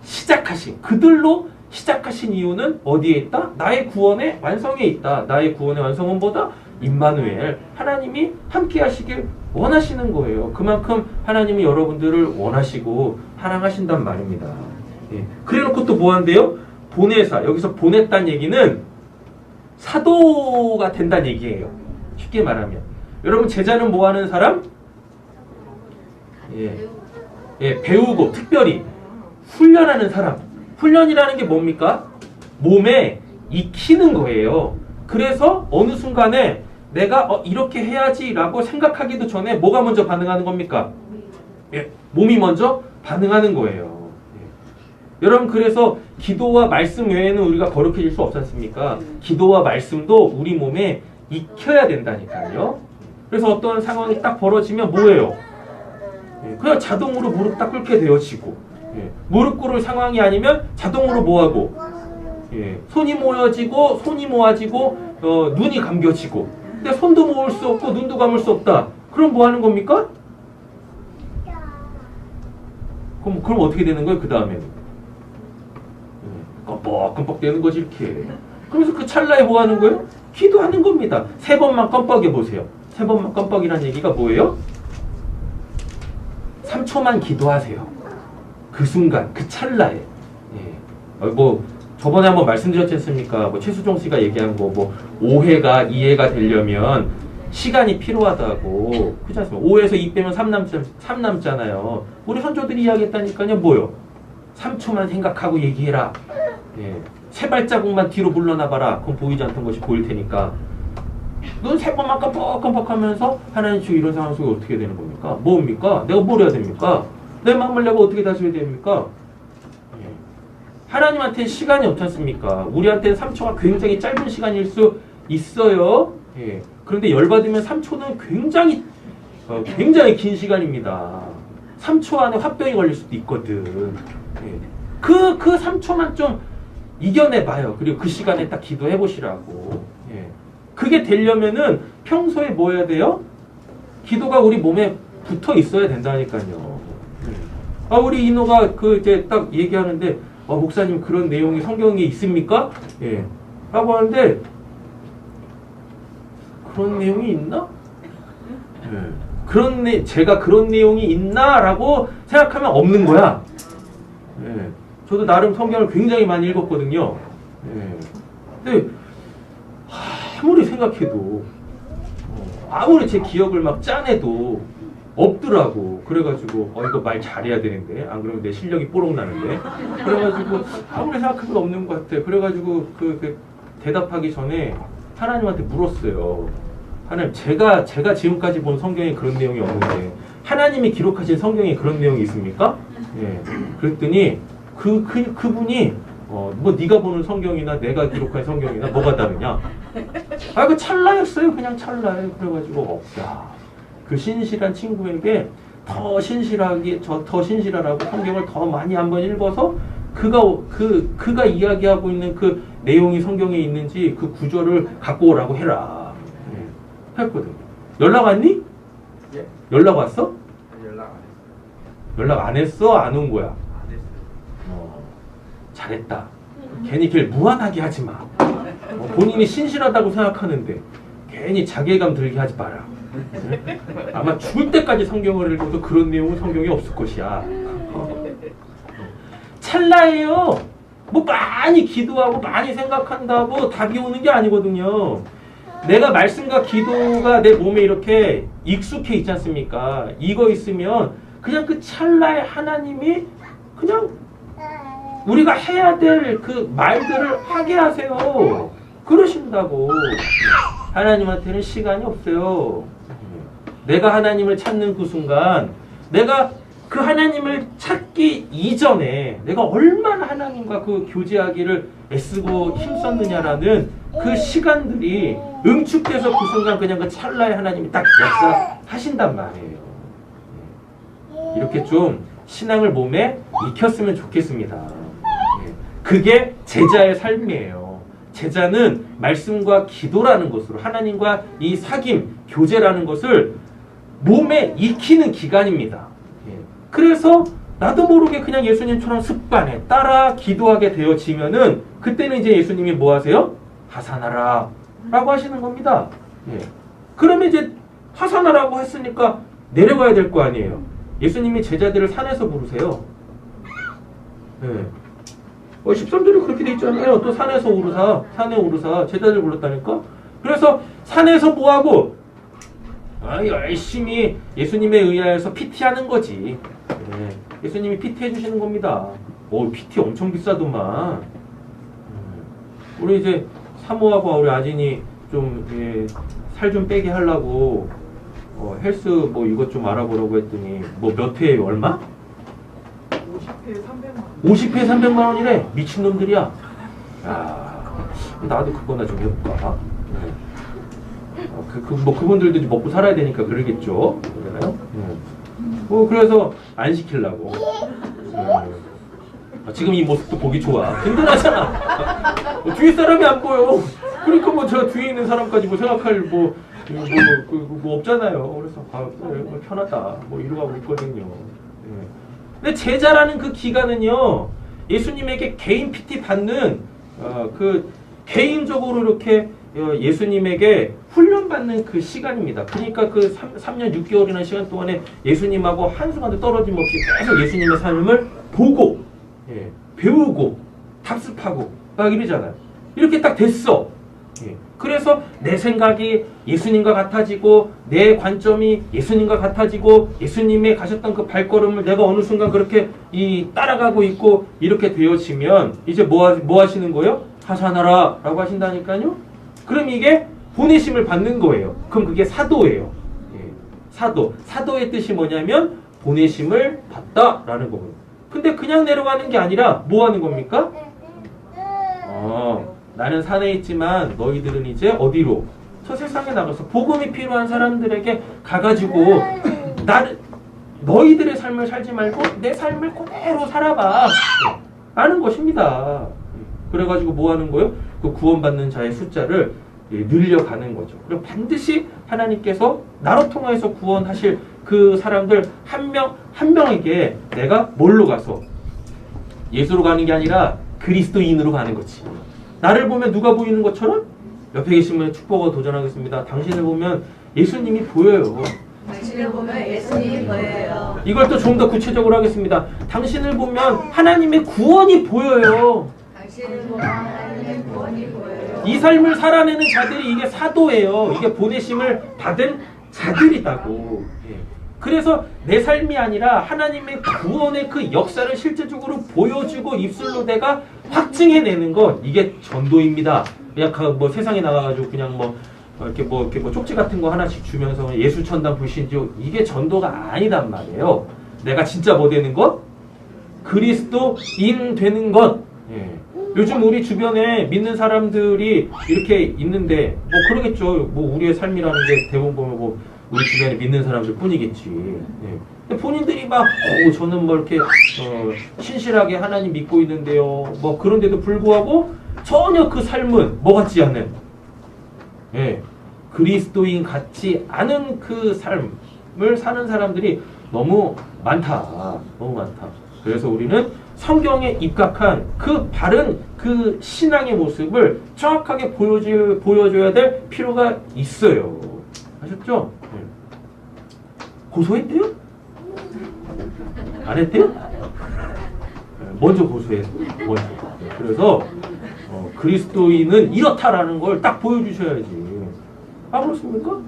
시작하신, 그들로 시작하신 이유는 어디에 있다? 나의 구원의 완성에 있다. 나의 구원의 완성은 뭐다? 임마누엘, 하나님이 함께 하시길 원하시는 거예요. 그만큼 하나님이 여러분들을 원하시고 사랑하신단 말입니다. 예. 그래놓고 또 뭐 한대요? 보내사. 여기서 보냈다는 얘기는 사도가 된다는 얘기예요. 쉽게 말하면. 여러분, 제자는 뭐 하는 사람? 배우고 특별히 훈련하는 사람. 훈련이라는 게 뭡니까? 몸에 익히는 거예요. 그래서 어느 순간에 내가 이렇게 해야지라고 생각하기도 전에 뭐가 먼저 반응하는 겁니까? 몸이 먼저 반응하는 거예요. 여러분, 그래서 기도와 말씀 외에는 우리가 거룩해질 수 없지 않습니까? 기도와 말씀도 우리 몸에 익혀야 된다니까요. 그래서 어떤 상황이 딱 벌어지면 뭐예요? 그냥 자동으로 무릎 딱 꿇게 되어지고, 무릎 꿇을 상황이 아니면 자동으로 뭐하고, 손이 모여지고, 손이 모아지고, 눈이 감겨지고. 근데 손도 모을 수 없고 눈도 감을 수 없다. 그럼 뭐 하는 겁니까? 그럼 어떻게 되는 거예요? 그 다음에는 껌뻑껌뻑 되는 거지 이렇게. 그래서 그 찰나에 뭐 하는 거예요? 기도하는 겁니다. 3번만 껌뻑해 보세요. 3번만 껌뻑이란 얘기가 뭐예요? 3초만 기도하세요. 그 순간, 그 찰나에. 저번에 한번 말씀드렸지 않습니까? 최수종 씨가 얘기한 거, 5회가 2회가 되려면 시간이 필요하다고. 그렇지 않습니까? 5에서 2 빼면 3 남잖아요. 우리 선조들이 이야기했다니까요. 뭐요? 3초만 생각하고 얘기해라. 3발자국만 뒤로 물러나봐라. 그럼 보이지 않던 것이 보일 테니까. 눈 3번만 깜빡깜빡 하면서 하나님 주여, 이런 상황 속에 어떻게 되는 겁니까? 뭡니까? 내가 뭘 해야 됩니까? 내 마음을 내가 어떻게 다스려야 됩니까? 하나님한테는 시간이 없지 않습니까? 우리한테는 3초가 굉장히 짧은 시간일 수 있어요. 그런데 열받으면 3초는 굉장히 긴 시간입니다. 3초 안에 화병이 걸릴 수도 있거든. 그 3초만 좀 이겨내봐요. 그리고 그 시간에 딱 기도해보시라고. 그게 되려면은 평소에 뭐 해야 돼요? 기도가 우리 몸에 붙어 있어야 된다니까요. 우리 인호가 이제 딱 얘기하는데, 목사님 그런 내용이 성경에 있습니까? 라고 하는데, 그런 내용이 있나? 제가 그런 내용이 있나? 라고 생각하면 없는 거야. 저도 나름 성경을 굉장히 많이 읽었거든요. 근데, 아무리 생각해도, 아무리 제 기억을 막 짜내도 없더라고. 그래가지고 이거 말 잘해야 되는데, 안 그러면 내 실력이 뽀록 나는데. 그래가지고 아무리 생각해도 없는 것 같아. 그래가지고 대답하기 전에 하나님한테 물었어요. 하나님, 제가 지금까지 본 성경에 그런 내용이 없는데 하나님이 기록하신 성경에 그런 내용이 있습니까? 그랬더니 그분이 네가 보는 성경이나 내가 기록한 성경이나 뭐가 다르냐? 그 찰나였어요. 그냥 찰나예요. 그래가지고 그 신실한 친구에게 더 신실하라고 성경을 더 많이 한번 읽어서 그가 이야기하고 있는 그 내용이 성경에 있는지 그 구절을 갖고 오라고 해라. 했거든요. 연락 왔니? 예? 연락 왔어? 연락 안 했어요. 연락 안 했어? 안 온 거야? 안 했어요. 잘했다. 괜히 길 무한하게 하지 마. 본인이 신실하다고 생각하는데 괜히 자괴감 들게 하지 마라. 아마 죽을 때까지 성경을 읽어도 그런 내용은 성경에 없을 것이야. 찰나예요. 많이 기도하고 많이 생각한다고 답이 오는 게 아니거든요. 내가 말씀과 기도가 내 몸에 이렇게 익숙해 있지 않습니까? 이거 있으면 그냥 그 찰나에 하나님이 그냥 우리가 해야 될 그 말들을 하게 하세요. 그러신다고. 하나님한테는 시간이 없어요. 내가 하나님을 찾는 그 순간, 내가 그 하나님을 찾기 이전에 내가 얼마나 하나님과 그 교제하기를 애쓰고 힘썼느냐라는 그 시간들이 응축돼서 그 순간 그냥 그 찰나에 하나님이 딱 역사하신단 말이에요. 이렇게 좀 신앙을 몸에 익혔으면 좋겠습니다. 그게 제자의 삶이에요. 제자는 말씀과 기도라는 것으로 하나님과 이 사귐, 교제라는 것을 몸에 익히는 기간입니다. 그래서 나도 모르게 그냥 예수님처럼 습관에 따라 기도하게 되어지면은 그때는 이제 예수님이 뭐 하세요? 하산하라 라고 하시는 겁니다. 예. 그러면 이제 하산하라고 했으니까 내려가야 될 거 아니에요. 예수님이 제자들을 산에서 부르세요. 예. 13절에 그렇게 돼 있잖아요. 또 산에서 오르사, 산에 오르사 제자들 불렀다니까. 그래서 산에서 뭐하고 열심히 예수님에 의하여서 PT하는 거지. 예. 예수님이 PT 해주시는 겁니다. PT 엄청 비싸더만. 우리 이제 사모하고 우리 아진이 좀 살 좀 빼게 하려고 헬스 뭐 이것 좀 알아보라고 했더니 뭐 몇 회에 얼마? 50회 300만 원. 50회 300만 원이래. 미친놈들이야. 야, 나도 그거나 좀 해볼까? 뭐 그분들도 먹고 살아야 되니까 그러겠죠. 그러나요? 뭐 그래서 안 시키려고. 지금 이 모습도 보기 좋아. 든든하잖아. 뒤에 사람이 안 보여. 그러니까 뭐 제가 뒤에 있는 사람까지 뭐 생각할 뭐 없잖아요. 그래서 그래, 뭐 편하다. 뭐 이러고 하고 있거든요. 근데 제자라는 그 기간은요, 예수님에게 개인 PT 받는 그 개인적으로 이렇게 예수님에게 훈련받는 그 시간입니다. 그러니까 그 3년 6개월이라는 시간 동안에 예수님하고 한순간도 떨어짐 없이 계속 예수님의 삶을 보고 배우고 답습하고 막 이러잖아요. 이렇게 딱 됐어. 그래서 내 생각이 예수님과 같아지고 내 관점이 예수님과 같아지고 예수님의 가셨던 그 발걸음을 내가 어느 순간 그렇게 따라가고 있고 이렇게 되어지면 이제 뭐 하시는 거예요? 하산하라 라고 하신다니까요. 그럼 이게 보내심을 받는 거예요. 그럼 그게 사도예요. 사도의 뜻이 뭐냐면 보내심을 받다라는 거거든요. 근데 그냥 내려가는 게 아니라 뭐 하는 겁니까? 나는 산에 있지만 너희들은 이제 어디로? 저 세상에 나가서 복음이 필요한 사람들에게 가가지고 너희들의 삶을 살지 말고 내 삶을 그대로 살아봐 라는 것입니다. 그래가지고 뭐 하는 거예요? 그 구원받는 자의 숫자를 늘려가는 거죠. 그리고 반드시 하나님께서 나로 통해서 구원하실 그 사람들 한 명에게 내가 뭘로 가서 예수로 가는 게 아니라 그리스도인으로 가는 거지. 나를 보면 누가 보이는 것처럼 옆에 계신 분의 축복을 도전하겠습니다. 당신을 보면 예수님이 보여요. 당신을 보면 예수님이 보여요. 이걸 또 좀 더 구체적으로 하겠습니다. 당신을 보면 하나님의 구원이 보여요. 당신을 보면 하나님의 구원이 보여요. 이 삶을 살아내는 자들이 이게 사도예요. 이게 보내심을 받은 자들이다고. 그래서 내 삶이 아니라 하나님의 구원의 그 역사를 실제적으로 보여주고 입술로 내가 확증해내는 것, 이게 전도입니다. 그냥 뭐 세상에 나가가지고 그냥 이렇게 뭐 쪽지 같은 거 하나씩 주면서 예수 천당 불신주, 이게 전도가 아니단 말이에요. 내가 진짜 뭐 되는 것? 그리스도인 되는 것. 요즘 우리 주변에 믿는 사람들이 이렇게 있는데 뭐 그러겠죠. 뭐 우리의 삶이라는 게 대부분 보면 뭐 우리 주변에 믿는 사람들 뿐이겠지. 근데 본인들이 막 저는 뭐 이렇게 신실하게 하나님 믿고 있는데요. 뭐 그런데도 불구하고 전혀 그 삶은 뭐 같지 않는 그리스도인 같지 않은 그 삶을 사는 사람들이 너무 많다. 너무 많다. 그래서 우리는 성경에 입각한 그 바른 그 신앙의 모습을 정확하게 보여줘야 될 필요가 있어요. 아셨죠? 고소했대요? 안 했대요? 먼저 고소했어요. 먼저. 그래서 그리스도인은 이렇다라는 걸 딱 보여주셔야지. 아, 그렇습니까?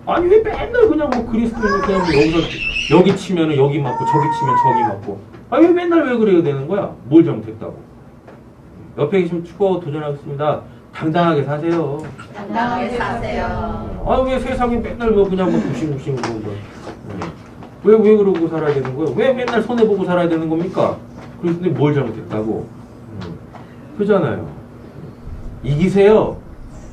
아니 왜 맨날 그냥 뭐 그리스도인을 그냥 뭐 여기 치면은 여기 맞고 저기 치면 저기 맞고. 아니 왜 맨날 왜 그래야 되는 거야? 뭘 잘못했다고? 옆에 계시면 축구 도전하겠습니다. 당당하게 사세요. 당당하게 사세요. 아 왜 세상에 맨날 뭐 그냥 뭐 굽신굽신 거. 왜 그러고 살아야 되는 거예요? 왜 맨날 손해보고 살아야 되는 겁니까? 그래서 뭘 잘못했다고? 그잖아요. 이기세요.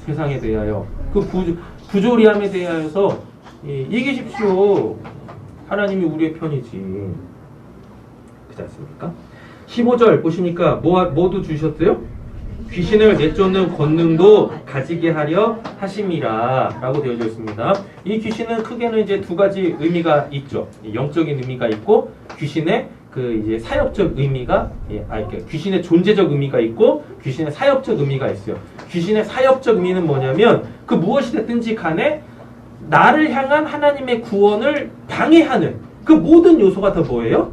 세상에 대하여. 그 부조리함에 대하여서 이기십시오. 하나님이 우리의 편이지. 그렇지 않습니까? 15절 보시니까 뭐도 주셨어요? 귀신을 내쫓는 권능도 가지게 하려 하심이라 라고 되어져 있습니다. 이 귀신은 크게는 이제 두 가지 의미가 있죠. 영적인 의미가 있고 귀신의 그 이제 사역적 의미가 귀신의 존재적 의미가 있고 귀신의 사역적 의미가 있어요. 귀신의 사역적 의미는 뭐냐면 그 무엇이 됐든지 간에 나를 향한 하나님의 구원을 방해하는 그 모든 요소가 다 뭐예요?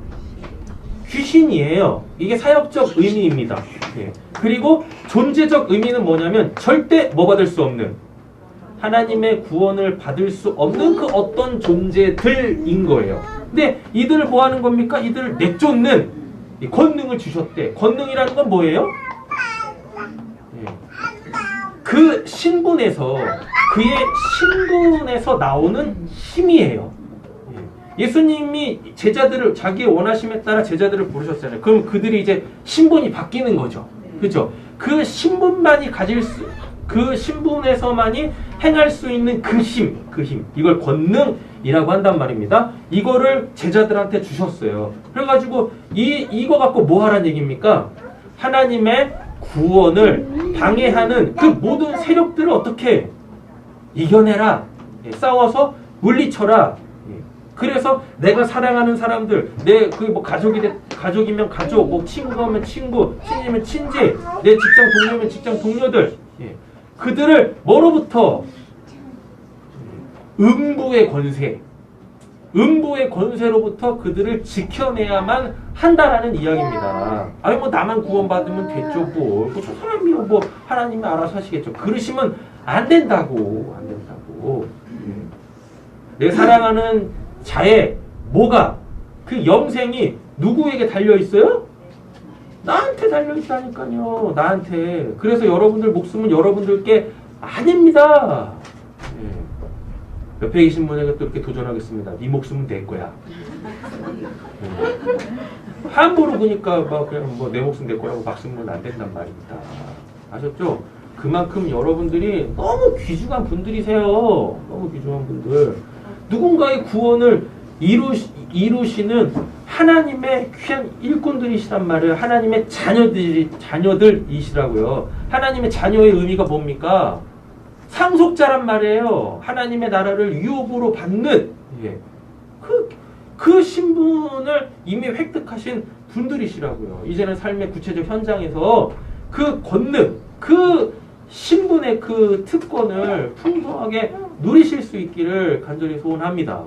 귀신이에요. 이게 사역적 의미입니다. 예. 그리고 존재적 의미는 뭐냐면 절대 뭐 받을 수 없는 하나님의 구원을 받을 수 없는 그 어떤 존재들인 거예요. 근데 이들을 뭐 하는 겁니까? 이들을 내쫓는 이 권능을 주셨대. 권능이라는 건 뭐예요? 예. 그 신분에서 그의 신분에서 나오는 힘이에요. 예수님이 제자들을 자기의 원하심에 따라 제자들을 부르셨잖아요. 그럼 그들이 이제 신분이 바뀌는 거죠. 그렇죠? 그 신분만이 가질 그 신분에서만이 행할 수 있는 그 힘, 이걸 권능이라고 한단 말입니다. 이거를 제자들한테 주셨어요. 그래가지고 이거 갖고 뭐 하란 얘기입니까? 하나님의 구원을 방해하는 그 모든 세력들을 어떻게 이겨내라. 싸워서 물리쳐라. 그래서 내가 사랑하는 사람들, 내 그 뭐 가족이면 가족, 뭐 친구면 친구, 친이면 친지, 내 직장 동료면 직장 동료들, 그들을 뭐로부터 음부의 권세로부터 그들을 지켜내야만 한다라는 이야기입니다. 아니 뭐 나만 구원받으면 됐죠 뭐. 저 사람이요 뭐 하나님이 알아서 하시겠죠. 그러시면 안 된다고. 내 사랑하는 자의 뭐가 그 영생이 누구에게 달려 있어요? 나한테 달려 있다니까요. 나한테. 그래서 여러분들 목숨은 여러분들께 아닙니다. 옆에 계신 분에게 또 이렇게 도전하겠습니다. 네 목숨은 내 거야. 함부로 그러니까 막 그냥 뭐 내 목숨 내 거라고 막 쓰면 안 된단 말입니다. 아셨죠? 그만큼 여러분들이 너무 귀중한 분들이세요. 너무 귀중한 분들. 누군가의 구원을 이루시는 하나님의 귀한 일꾼들이시란 말이에요. 하나님의 자녀들이시라고요. 하나님의 자녀의 의미가 뭡니까? 상속자란 말이에요. 하나님의 나라를 유업으로 받는 그 신분을 이미 획득하신 분들이시라고요. 이제는 삶의 구체적 현장에서 그 권능, 그 신분의 그 특권을 풍성하게 누리실 수 있기를 간절히 소원합니다.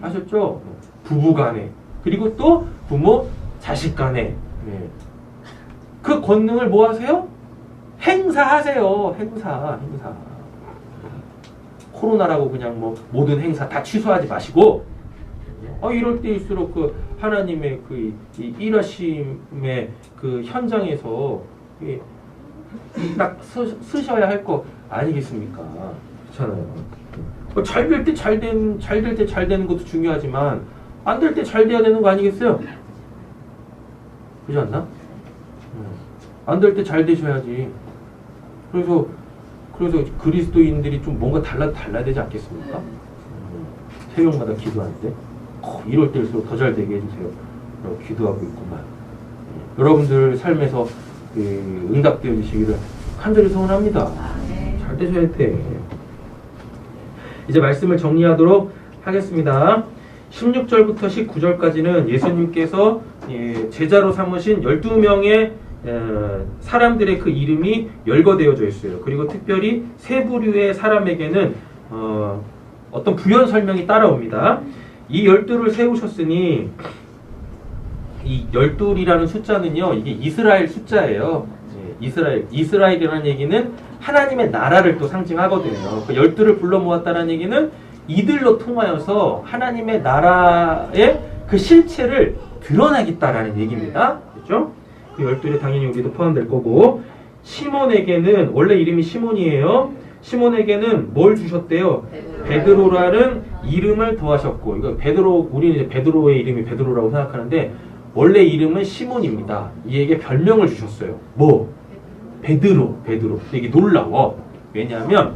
아셨죠? 부부 간에 그리고 또 부모 자식 간에 그 권능을 뭐 하세요? 행사하세요. 행사. 코로나라고 그냥 뭐 모든 행사 다 취소하지 마시고 이럴 때일수록 그 하나님의 그 일하심의 그 현장에서 딱 쓰셔야 할 거 아니겠습니까? 그렇잖아요. 잘 될 때 잘 되는 것도 중요하지만 안 될 때 잘 돼야 되는 거 아니겠어요? 그렇지 않나? 안 될 때 잘 되셔야지. 그래서 그리스도인들이 좀 뭔가 달라야 되지 않겠습니까? 새벽마다 기도할 때 이럴 때일수록 더 잘 되게 해주세요. 기도하고 있구만. 여러분들 삶에서 응답되어지시기를 간절히 소원합니다. 잘 되셔야 돼. 이제 말씀을 정리하도록 하겠습니다. 16절부터 19절까지는 예수님께서 제자로 삼으신 12명의 사람들의 그 이름이 열거되어져 있어요. 그리고 특별히 세 부류의 사람에게는 어떤 부연 설명이 따라옵니다. 이 12를 세우셨으니 이 12이라는 숫자는요, 이게 이스라엘 숫자예요. 이스라엘이라는 얘기는 하나님의 나라를 또 상징하거든요. 그 12를 불러 모았다는 얘기는 이들로 통하여서 하나님의 나라의 그 실체를 드러나겠다라는 얘기입니다. 그렇죠? 그 12에 당연히 우리도 포함될 거고, 시몬에게는 원래 이름이 시몬이에요. 시몬에게는 뭘 주셨대요? 베드로라는 이름을 더하셨고, 이거 베드로, 우리는 이제 베드로의 이름이 베드로라고 생각하는데 원래 이름은 시몬입니다. 이에게 별명을 주셨어요. 뭐? 베드로. 이게 놀라워. 왜냐하면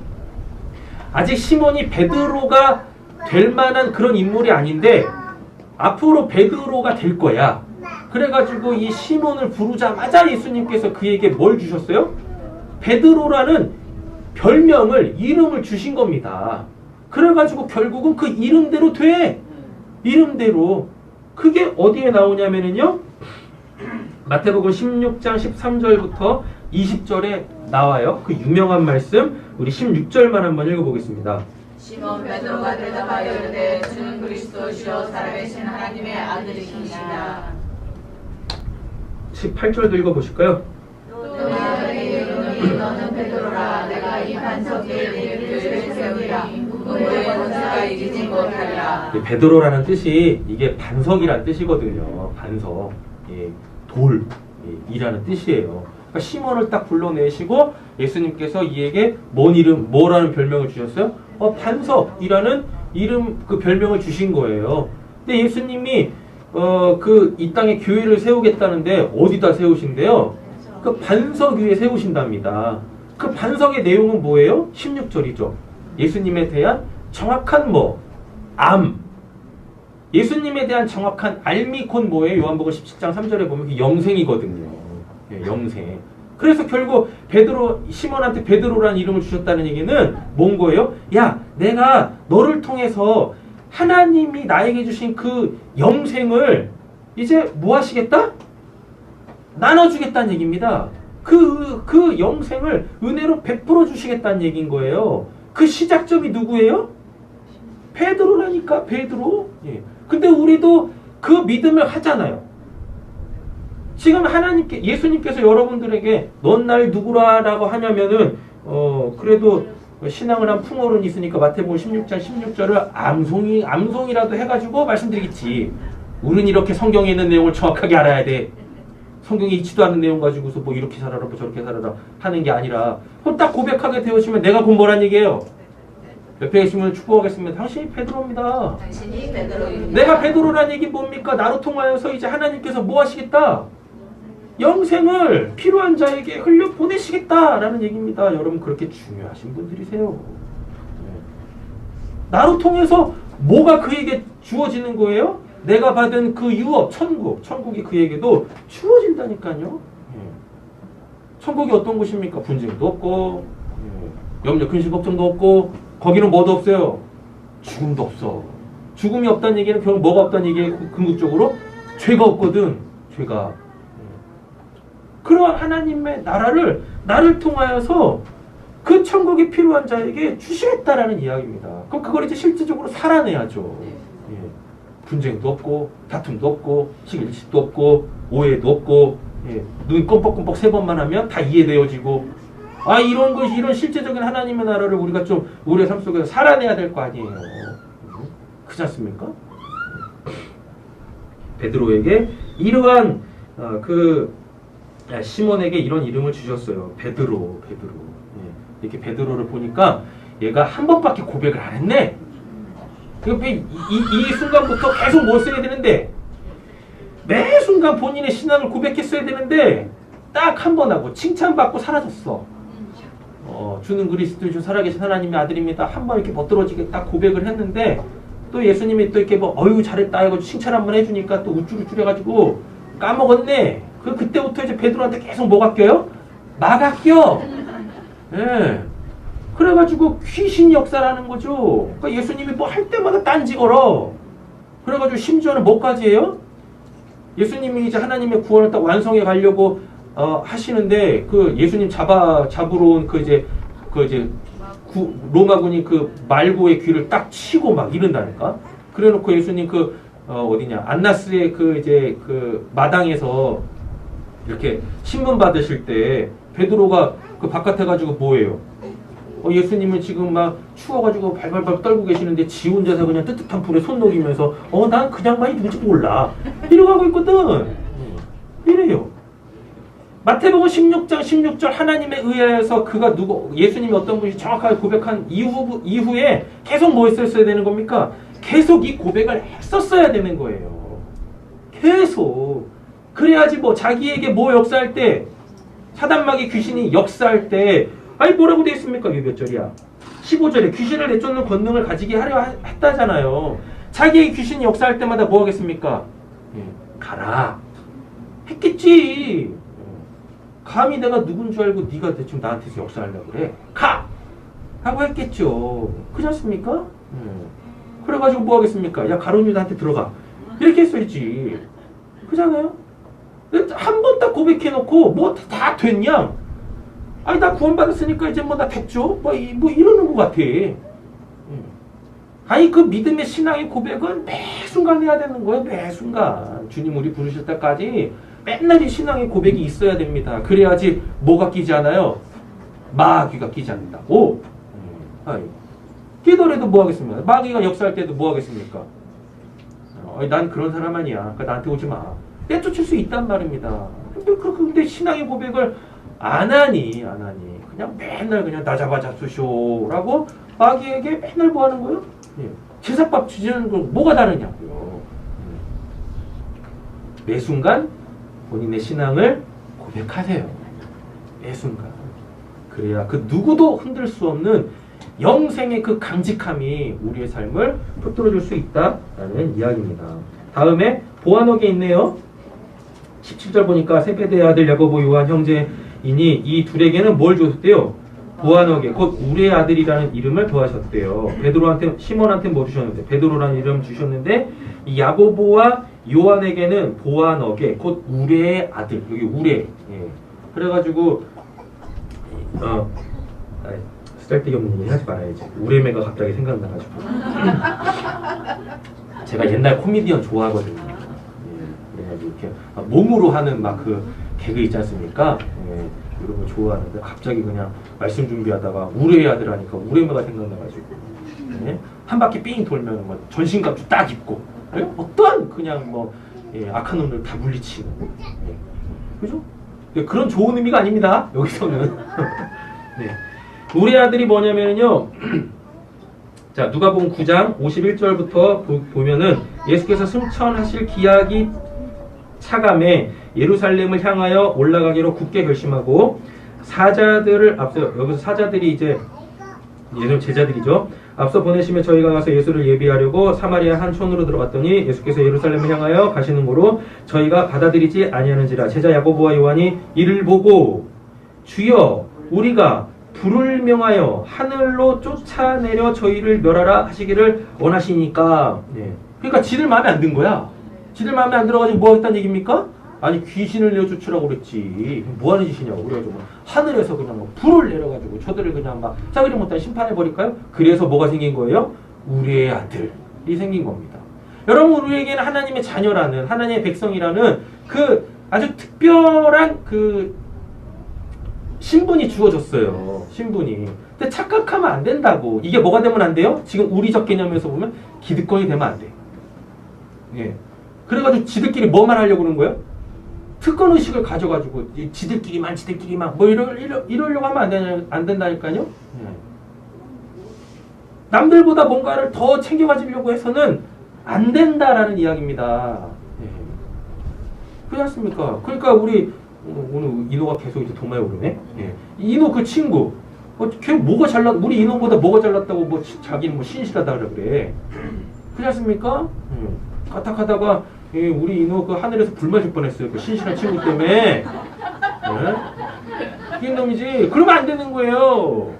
아직 시몬이 베드로가 될 만한 그런 인물이 아닌데 앞으로 베드로가 될 거야. 그래가지고 이 시몬을 부르자마자 예수님께서 그에게 뭘 주셨어요? 베드로라는 별명을 이름을 주신 겁니다. 그래가지고 결국은 그 이름대로 돼. 이름대로. 그게 어디에 나오냐면은요. 마태복음 16장 13절부터 20절에 나와요. 그 유명한 말씀 우리 16절만 한번 읽어보겠습니다. 시몬 베드로가 대답하여 이르되 주는 그리스도시요 살아계신 하나님의 아들이시니라. 18절도 읽어보실까요? 또 너에게 이르노니 너는 베드로라. 내가 이 반석 위에 내 교회를 세우리라. 누구의 권세가 이기지 못하리라. 베드로라는 뜻이 이게 반석이라는 뜻이거든요. 반석, 예, 돌, 예, 이라는 뜻이에요. 그러니까 시몬을 딱 불러내시고 예수님께서 이에게 뭔 이름, 뭐라는 별명을 주셨어요? 반석이라는 이름, 그 별명을 주신 거예요. 근데 예수님이 이 땅에 교회를 세우겠다는데 어디다 세우신대요? 그 반석 위에 세우신답니다. 그 반석의 내용은 뭐예요? 16절이죠. 예수님에 대한 정확한 예수님에 대한 정확한 알미 곧 뭐예요? 요한복음 17장 3절에 보면 그 영생이거든요. 예, 영생. 그래서 결국 시몬한테 베드로라는 이름을 주셨다는 얘기는 뭔 거예요? 야, 내가 너를 통해서 하나님이 나에게 주신 그 영생을 이제 뭐 하시겠다? 나눠주겠다는 얘기입니다. 그 영생을 은혜로 베풀어 주시겠다는 얘기인 거예요. 그 시작점이 누구예요? 베드로라니까, 베드로. 예. 근데 우리도 그 믿음을 하잖아요. 지금 예수님께서 여러분들에게 넌 날 누구라 라고 하냐면은, 그래도 신앙을 한 풍어론이 있으니까 마태복음 16장 16절을 암송이라도 해가지고 말씀드리겠지. 우린 이렇게 성경에 있는 내용을 정확하게 알아야 돼. 성경에 있지도 않은 내용 가지고서 뭐 이렇게 살아라, 뭐 저렇게 살아라 하는 게 아니라, 그럼 딱 고백하게 되어지면 내가 곧 뭐란 얘기예요? 옆에 계시면 축복하겠습니다. 당신이 베드로입니다. 당신이 베드로입니다. 내가 베드로란 얘기 뭡니까? 나로 통하여서 이제 하나님께서 뭐 하시겠다? 영생을 필요한 자에게 흘려 보내시겠다라는 얘기입니다. 여러분 그렇게 중요하신 분들이세요. 나로 통해서 뭐가 그에게 주어지는 거예요? 내가 받은 그 유업, 천국이 그에게도 주어진다니까요. 천국이 어떤 곳입니까? 분쟁도 없고, 염려, 근심, 걱정도 없고, 거기는 뭐도 없어요? 죽음도 없어. 죽음이 없다는 얘기는 결국 뭐가 없다는 얘기예요? 궁극적으로 죄가 없거든. 죄가. 그러한 하나님의 나를 통하여서 그 천국이 필요한 자에게 주시겠다라는 이야기입니다. 그럼 그걸 이제 실질적으로 살아내야죠. 예. 분쟁도 없고, 다툼도 없고, 시기일식도 없고, 오해도 없고, 예. 눈 껌뻑껌뻑 3번만 하면 다 이해되어지고, 이런 실제적인 하나님의 나라를 우리가 좀 우리의 삶 속에서 살아내야 될 거 아니에요. 그렇지 않습니까? 베드로에게 이러한 시몬에게 이런 이름을 주셨어요. 베드로. 예. 이렇게 베드로를 보니까 얘가 한 번밖에 고백을 안 했네. 이 순간부터 계속 뭘 써야 되는데, 매 순간 본인의 신앙을 고백했어야 되는데 딱 한 번 하고 칭찬받고 사라졌어. 주는 그리스도이신 살아계신 하나님의 아들입니다. 한 번 이렇게 멋들어지게 딱 고백을 했는데, 또 예수님이 또 이렇게 어유 잘했다 해가지고 칭찬 한번 해주니까 또 우쭐우쭐 해가지고 까먹었네. 그때부터 이제 베드로한테 계속 뭐가 껴요? 마가 껴. 예. 그래가지고 귀신 역사라는 거죠. 그러니까 예수님이 뭐 할 때마다 딴지 걸어. 그래가지고 심지어는 뭐까지 해요? 예수님이 이제 하나님의 구원을 딱 완성해 가려고 하시는데, 그 예수님 잡으러 온 로마군이 그 말고의 귀를 딱 치고 막 이른다니까. 그래놓고 예수님 안나스의 그 마당에서 이렇게 신문 받으실 때 베드로가 그 바깥에 가지고 뭐예요? 예수님은 지금 막 추워가지고 발발발 떨고 계시는데 지 혼자서 그냥 뜨뜻한 불에 손 녹이면서 난 그냥만이 누군지 몰라 이러고 하고 있거든. 이래요. 마태복음 16장 16절 하나님에 의하여서 예수님이 어떤 분이 정확하게 고백한 이후에 계속 뭐 했었어야 되는 겁니까? 계속 이 고백을 했었어야 되는 거예요. 계속. 그래야지 뭐 자기에게 뭐 역사할 때, 사단마귀 귀신이 역사할 때, 뭐라고 되어 있습니까? 이게 몇 절이야? 15절에 귀신을 내쫓는 권능을 가지게 하려 했다잖아요. 자기의 귀신이 역사할 때마다 뭐 하겠습니까? 가라. 했겠지. 감히 내가 누군 줄 알고 네가 대충 나한테서 역사하려고 그래. 가! 하고 했겠죠. 그렇지 않습니까? 그래가지고 뭐 하겠습니까? 야, 가론유다한테 들어가. 이렇게 했어야지. 그잖아요? 한 번 딱 고백해놓고 뭐 다 됐냐? 아니, 나 구원받았으니까 이제 뭐 나 됐죠? 뭐 이러는 것 같아. 아니, 그 믿음의 신앙의 고백은 매 순간 해야 되는 거예요. 매 순간. 주님 우리 부르실 때까지 맨날 이 신앙의 고백이 있어야 됩니다. 그래야지 뭐가 끼지 않아요? 마귀가 끼지 않는다고. 아니, 끼더라도 뭐 하겠습니까? 마귀가 역사할 때도 뭐 하겠습니까? 난 그런 사람 아니야. 그러니까 나한테 오지 마. 떼쫓을 수 있단 말입니다. 근데 신앙의 고백을 안 하니. 그냥 맨날 그냥 나 잡아 잡수쇼라고 마귀에게 맨날 뭐 하는 거예요? 제사밥 주지는 거 뭐가 다르냐고요. 매 순간 본인의 신앙을 고백하세요. 매 순간. 그래야 그 누구도 흔들 수 없는 영생의 그 강직함이 우리의 삶을 붙들어줄 수 있다라는 이야기입니다. 다음에 보아너게 있네요. 17절 보니까 세베대의 아들 야고보 요한 형제이니 이 둘에게는 뭘 주셨대요? 보아너게 곧 우리의 아들이라는 이름을 더하셨대요. 베드로한테 시몬한테 뭐 주셨는데? 베드로라는 이름 주셨는데 이 야고보와 요한에게는 보아너게 곧 우리의 아들. 여기 우레. 그래가지고 쓸데기 없는 얘기 하지 말아야지. 우레메가 갑자기 생각나가지고. 제가 옛날 코미디언 좋아하거든요. 그래가지고 이렇게 몸으로 하는 막 그 개그 있지 않습니까? 이런 거 좋아하는데 갑자기 그냥 말씀 준비하다가 우레의 아들 하니까 우레메가 생각나가지고 한 바퀴 삥 돌면 뭐 전신갑주 딱 입고 어떠한 그냥 뭐 악한 놈들 다 물리치는 그죠? 그런 좋은 의미가 아닙니다. 여기서는. 네. 우리 아들이 뭐냐면요. 자, 누가복음 9장 51절부터 보면은 예수께서 승천하실 기약이 차감해 예루살렘을 향하여 올라가기로 굳게 결심하고 사자들을 앞서 여기서 사자들이 이제 예수님 제자들이죠. 앞서 보내시며 저희가 가서 예수를 예비하려고 사마리아 한 촌으로 들어갔더니 예수께서 예루살렘을 향하여 가시는 고로 저희가 받아들이지 아니하는지라. 제자 야고보와 요한이 이를 보고 주여 우리가 불을 명하여 하늘로 쫓아내려 저희를 멸하라 하시기를 원하시니까. 그러니까 지들 마음에 안 든 거야. 지들 마음에 안 들어가지고 뭐 했다는 얘기입니까? 아니 귀신을 내쫓으라고 그랬지. 뭐 하는 짓이냐고. 그래가지고 하늘에서 그냥 뭐 불을 내려가지고 저들을 그냥 막 짜그리 못한 심판해버릴까요? 그래서 뭐가 생긴 거예요? 우리의 아들이 생긴 겁니다. 여러분 우리에게는 하나님의 자녀라는 하나님의 백성이라는 그 아주 특별한 그 신분이 주어졌어요. 신분이. 근데 착각하면 안 된다고. 이게 뭐가 되면 안 돼요? 지금 우리적 개념에서 보면 기득권이 되면 안 돼. 그래가지고 지들끼리 뭐만 하려고 그러는 거예요? 특권 의식을 가져가지고 지들끼리만 뭐 이러려고 하면 안 된다니까요. 남들보다 뭔가를 더 챙겨가지려고 해서는 안 된다라는 이야기입니다. 그렇지 않습니까? 그러니까 우리 오늘 인호가 계속 이제 도마에 오르네. 인호 그 친구, 걔 뭐가 잘났? 우리 인호보다 뭐가 잘났다고 뭐 자기는 뭐 신실하다 그래. 그렇지 않습니까? 까딱하다가 우리 인호 그 하늘에서 불 맞을 뻔했어요. 그 신실한 친구 때문에. 그게 놈이지. 그러면 안 되는 거예요.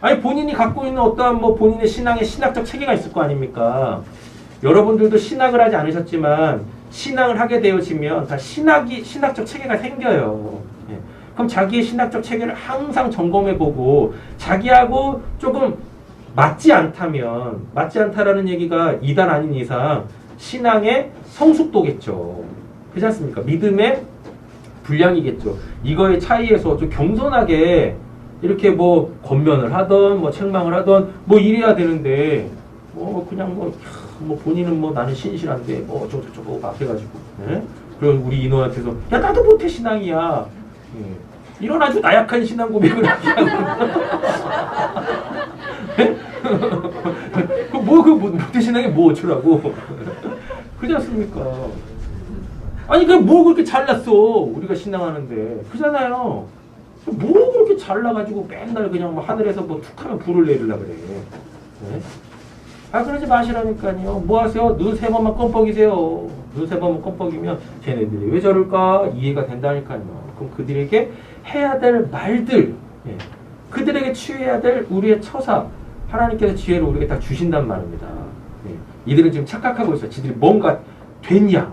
아니 본인이 갖고 있는 어떠한 뭐 본인의 신앙의 신학적 체계가 있을 거 아닙니까? 여러분들도 신학을 하지 않으셨지만 신앙을 하게 되어지면 다 신학적 체계가 생겨요. 그럼 자기의 신학적 체계를 항상 점검해보고 자기하고 조금 맞지 않다라는 얘기가 이단 아닌 이상 신앙의 성숙도겠죠. 그렇지 않습니까? 믿음의 분량이겠죠. 이거의 차이에서 좀 겸손하게 이렇게 뭐 권면을 하던 뭐 책망을 하던 뭐 이래야 되는데 뭐 그냥 뭐 본인은 뭐 나는 신실한데 뭐 저거 막 해가지고 그럼 우리 인호한테서 야 나도 못해 신앙이야. 이런 아주 나약한 신앙 고백을 하게 하고 그 못해 신앙이 뭐 어쩌라고. 그렇지 않습니까? 아니 뭐 그렇게 잘났어 우리가 신앙하는데. 그잖아요. 뭐 그렇게 잘나가지고 맨날 그냥 뭐 하늘에서 뭐 툭하면 불을 내리려 그래. 그러지 마시라니까요. 뭐 하세요? 눈 세 번만 껌뻑이세요. 눈 세 번만 껌뻑이면 쟤네들이 왜 저럴까 이해가 된다니까요. 그럼 그들에게 해야 될 말들, 예. 그들에게 취해야 될 우리의 처사, 하나님께서 지혜를 우리에게 다 주신단 말입니다. 예. 이들은 지금 착각하고 있어요. 지들이 뭔가 됐냐?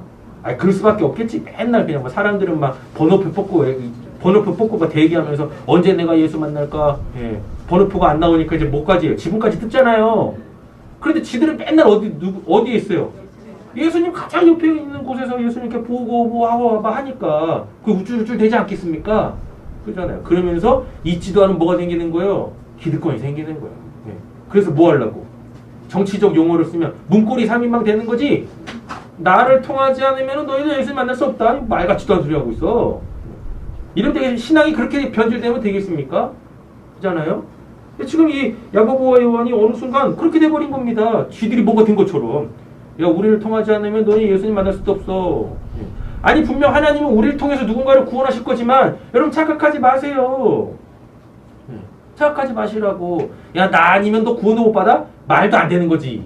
그럴 수밖에 없겠지. 맨날 그냥 뭐 사람들은 막 번호표 뽑고 막 대기하면서 언제 내가 예수 만날까? 예. 번호표가 안 나오니까 이제 뭐까지 지붕까지 뜯잖아요. 그런데 지들은 맨날 어디에 있어요? 예수님 가장 옆에 있는 곳에서 예수님께 보고 뭐 하고 하니까 그 우쭐우쭐 되지 않겠습니까? 그러잖아요. 그러면서 잊지도 않은 뭐가 생기는 거예요? 기득권이 생기는 거예요. 예. 그래서 뭐 하려고? 정치적 용어를 쓰면 문고리 3인방 되는 거지. 나를 통하지 않으면 너희는 예수님 만날 수 없다. 말 같지도 않은 소리 하고 있어. 이런 데 신앙이 그렇게 변질되면 되겠습니까? 그잖아요. 지금 이 야고보와 요한이 어느 순간 그렇게 돼버린 겁니다. 쥐들이 뭐가 된 것처럼. 야, 우리를 통하지 않으면 너희 예수님 만날 수도 없어. 아니, 분명 하나님은 우리를 통해서 누군가를 구원하실 거지만 여러분 착각하지 마세요. 착각하지 마시라고. 야, 나 아니면 너 구원을 못 받아? 말도 안 되는 거지.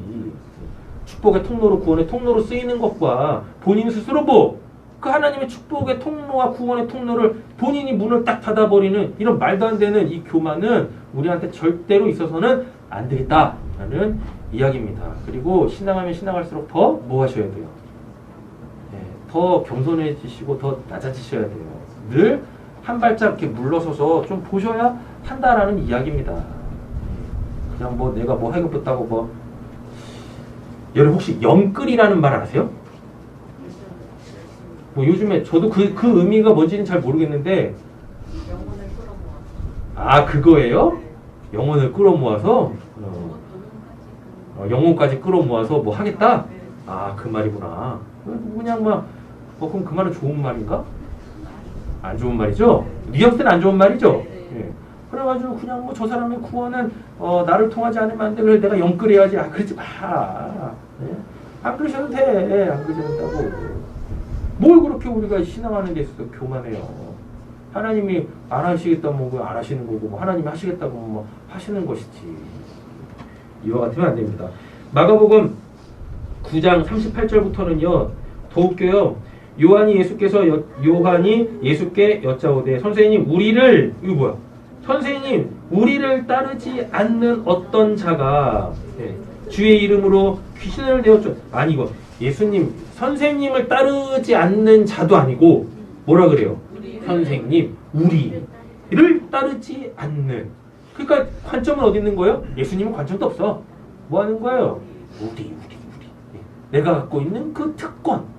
축복의 통로로 구원의 통로로 쓰이는 것과 본인 스스로 그 하나님의 축복의 통로와 구원의 통로를 본인이 문을 딱 닫아버리는 이런 말도 안 되는 이 교만은 우리한테 절대로 있어서는 안 되겠다라는 이야기입니다. 그리고 신앙하면 신앙할수록 더 뭐 하셔야 돼요? 네, 더 겸손해지시고 더 낮아지셔야 돼요. 늘 한 발짝 이렇게 물러서서 좀 보셔야 한다라는 이야기입니다. 그냥 뭐 내가 뭐 해급했다고 여러분 혹시 영끌이라는 말 아세요? 뭐 요즘에 저도 그 의미가 뭔지는 잘 모르겠는데 그거예요? 영혼을 끌어모아서 영혼까지 끌어모아서 뭐 하겠다? 그 말이구나. 그냥 그럼 그 말은 좋은 말인가? 안 좋은 말이죠? 뉘앙스 때는 안 좋은 말이죠? 예. 그래가지고 그냥 저 사람의 구원은 나를 통하지 않으면 안 돼. 그래서 내가 영끌해야지. 그러지 마. 예? 안 그러셔도 돼. 안 그러셔도 된다고. 뭘 그렇게 우리가 신앙하는 데 있어서 교만해요. 하나님이 안 하시겠다면 안 하시는 거고, 하나님이 하시겠다고 하시는 것이지. 이와 같으면 안 됩니다. 마가복음 9장 38절부터는요, 더욱겨요, 요한이 예수께 여짜오되, 선생님, 선생님, 우리를 따르지 않는 어떤 자가, 주의 이름으로 귀신을 내었죠. 이거 예수님, 선생님을 따르지 않는 자도 아니고 뭐라 그래요? 선생님, 우리를 따르지 않는. 그러니까 관점은 어디 있는 거예요? 예수님은 관점도 없어. 뭐 하는 거예요? 우리. 내가 갖고 있는 그 특권.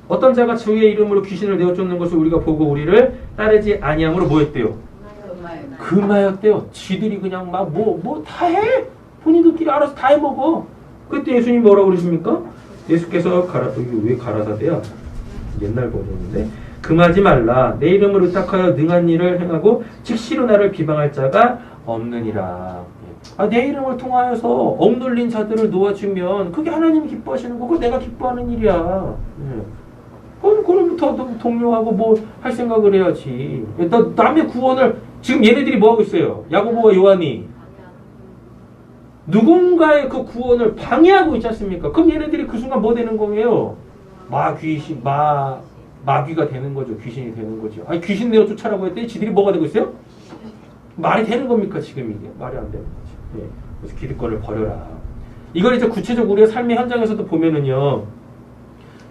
어떤 자가 주의 이름으로 귀신을 내어 쫓는 것을 우리가 보고 우리를 따르지 아니함으로 뭐 했대요? 금하였대요. 지들이 그냥 다 해. 본인들끼리 알아서 다 해먹어. 그때 예수님이 뭐라고 그러십니까? 예수께서 왜 가라사대야? 옛날 버전인데. 금하지 말라. 내 이름을 의탁하여 능한 일을 행하고 즉시로 나를 비방할 자가 없느니라. 내 이름을 통하여서 억눌린 자들을 놓아주면 그게 하나님이 기뻐하시는 거고 내가 기뻐하는 일이야. 그럼 더 동료하고 할 생각을 해야지. 남의 구원을 지금 얘네들이 뭐 하고 있어요? 야고보와 요한이 누군가의 그 구원을 방해하고 있지 않습니까? 그럼 얘네들이 그 순간 뭐 되는 거예요? 마귀가 되는 거죠. 귀신이 되는 거죠. 귀신 내어 쫓아라고 했더니 지들이 뭐가 되고 있어요? 말이 되는 겁니까? 지금 이게 말이 안 되는 거죠. 그래서 기득권을 버려라. 이걸 이제 구체적으로 우리의 삶의 현장에서도 보면은요.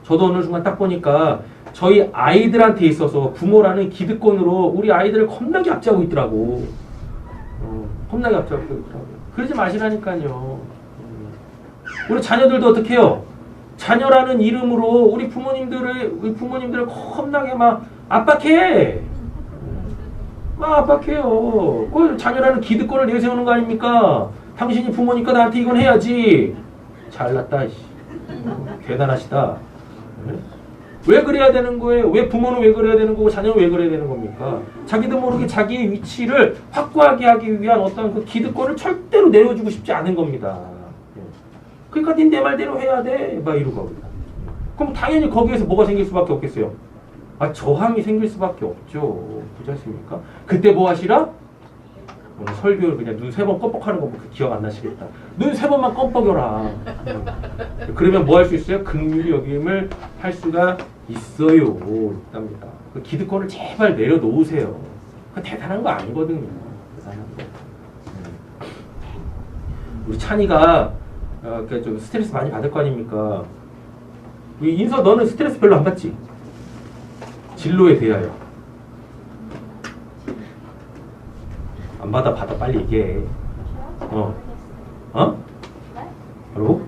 저도 어느 순간 딱 보니까 저희 아이들한테 있어서 부모라는 기득권으로 우리 아이들을 겁나게 압제하고 있더라고. 겁나게 압제하고 있더라고요. 그러지 마시라니까요. 우리 자녀들도 어떻게 해요? 자녀라는 이름으로 우리 부모님들을 겁나게 압박해. 압박해요. 그 자녀라는 기득권을 내세우는 거 아닙니까? 당신이 부모니까 나한테 이건 해야지. 잘났다. 대단하시다. 왜 그래야 되는 거예요? 왜 부모는 왜 그래야 되는 거고 자녀는 왜 그래야 되는 겁니까? 자기도 모르게 자기의 위치를 확고하게 하기 위한 어떤 그 기득권을 절대로 내려주고 싶지 않은 겁니다. 그러니까 네 말대로 해야 돼. 이러고. 그럼 당연히 거기에서 뭐가 생길 수밖에 없겠어요? 저항이 생길 수밖에 없죠. 그렇지 않습니까? 그때 뭐 하시라? 오늘 설교 그냥 눈 3번 껌뻑하는 거 기억 안 나시겠다. 눈 3번만 껌뻑여라. 그러면 뭐 할 수 있어요? 긍휼히 여김을 할 수가 있어요. 답니다. 그 기득권을 제발 내려놓으세요. 그 대단한 거 아니거든요. 대단한 거. 우리 찬이가 좀 스트레스 많이 받을 거 아닙니까? 우리 인서 너는 스트레스 별로 안 받지? 진로에 대하여. 안 받아 빨리 얘기해. 어? 뭐라고?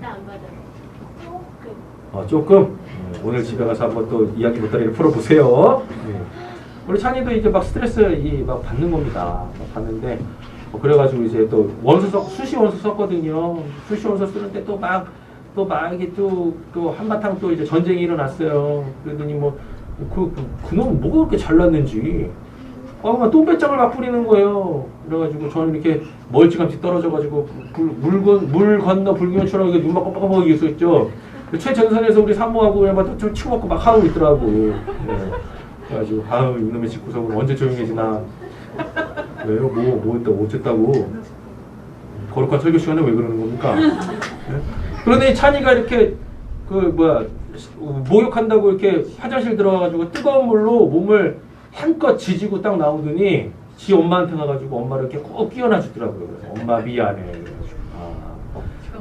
조금? 오늘 집에 가서 한번 또 이야기 보따리를 풀어보세요. 우리 찬이도 이제 막 스트레스 막 받는 겁니다. 막 받는데 그래가지고 이제 또 수시 원서 썼거든요. 수시 원서 쓰는데 또 막 이게 또 한바탕 또 이제 전쟁이 일어났어요. 그러더니 그놈 뭐가 그렇게 잘났는지 막 똥배짱을 막 뿌리는 거예요. 그래가지고 저는 이렇게 멀찌감치 떨어져가지고 물 건너 불경처럼 눈 막 뻑뻑하게 있었죠. 최전선에서 우리 산모하고 그냥 막 좀 치고받고 막 하고 있더라고. 네. 그래가지고 이놈의 집구석은 언제 조용해지나. 왜요? 뭐 어쨌다고. 거룩한 설교 시간에 왜 그러는 겁니까? 네? 그런데 찬이가 이렇게 목욕한다고 이렇게 화장실 들어가가지고 뜨거운 물로 몸을 한껏 지지고 딱 나오더니 지 엄마한테 가가지고 엄마를 이렇게 꼭 끼워놔 주더라고요. 그래서 엄마 미안해.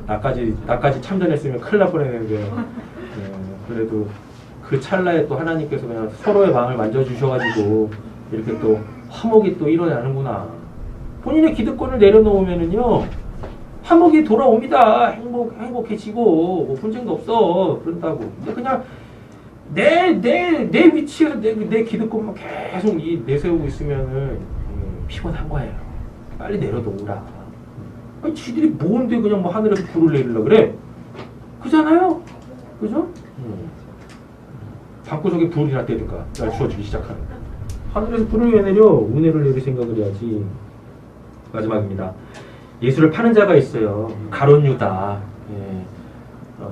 나까지 참전했으면 큰일 날 뻔했는데 그래도 그 찰나에 또 하나님께서 그냥 서로의 마음을 만져주셔가지고 이렇게 또 화목이 또 일어나는구나. 본인의 기득권을 내려놓으면은요 화목이 돌아옵니다. 행복해지고 뭐 문제도 없어. 그런다고. 근데 그냥 내 위치에서 내 기득권만 계속 내세우고 있으면은 피곤한 거예요. 빨리 내려놓으라. 아니 지들이 뭔데 그냥 뭐 하늘에서 불을 내리려고 그래? 그잖아요? 그죠? 방구석에 불이나 떼든가 날 주워주기 시작하는. 하늘에서 불을 왜 내려? 은혜를 내릴 생각을 해야지. 마지막입니다. 예수를 파는 자가 있어요. 가룟 유다.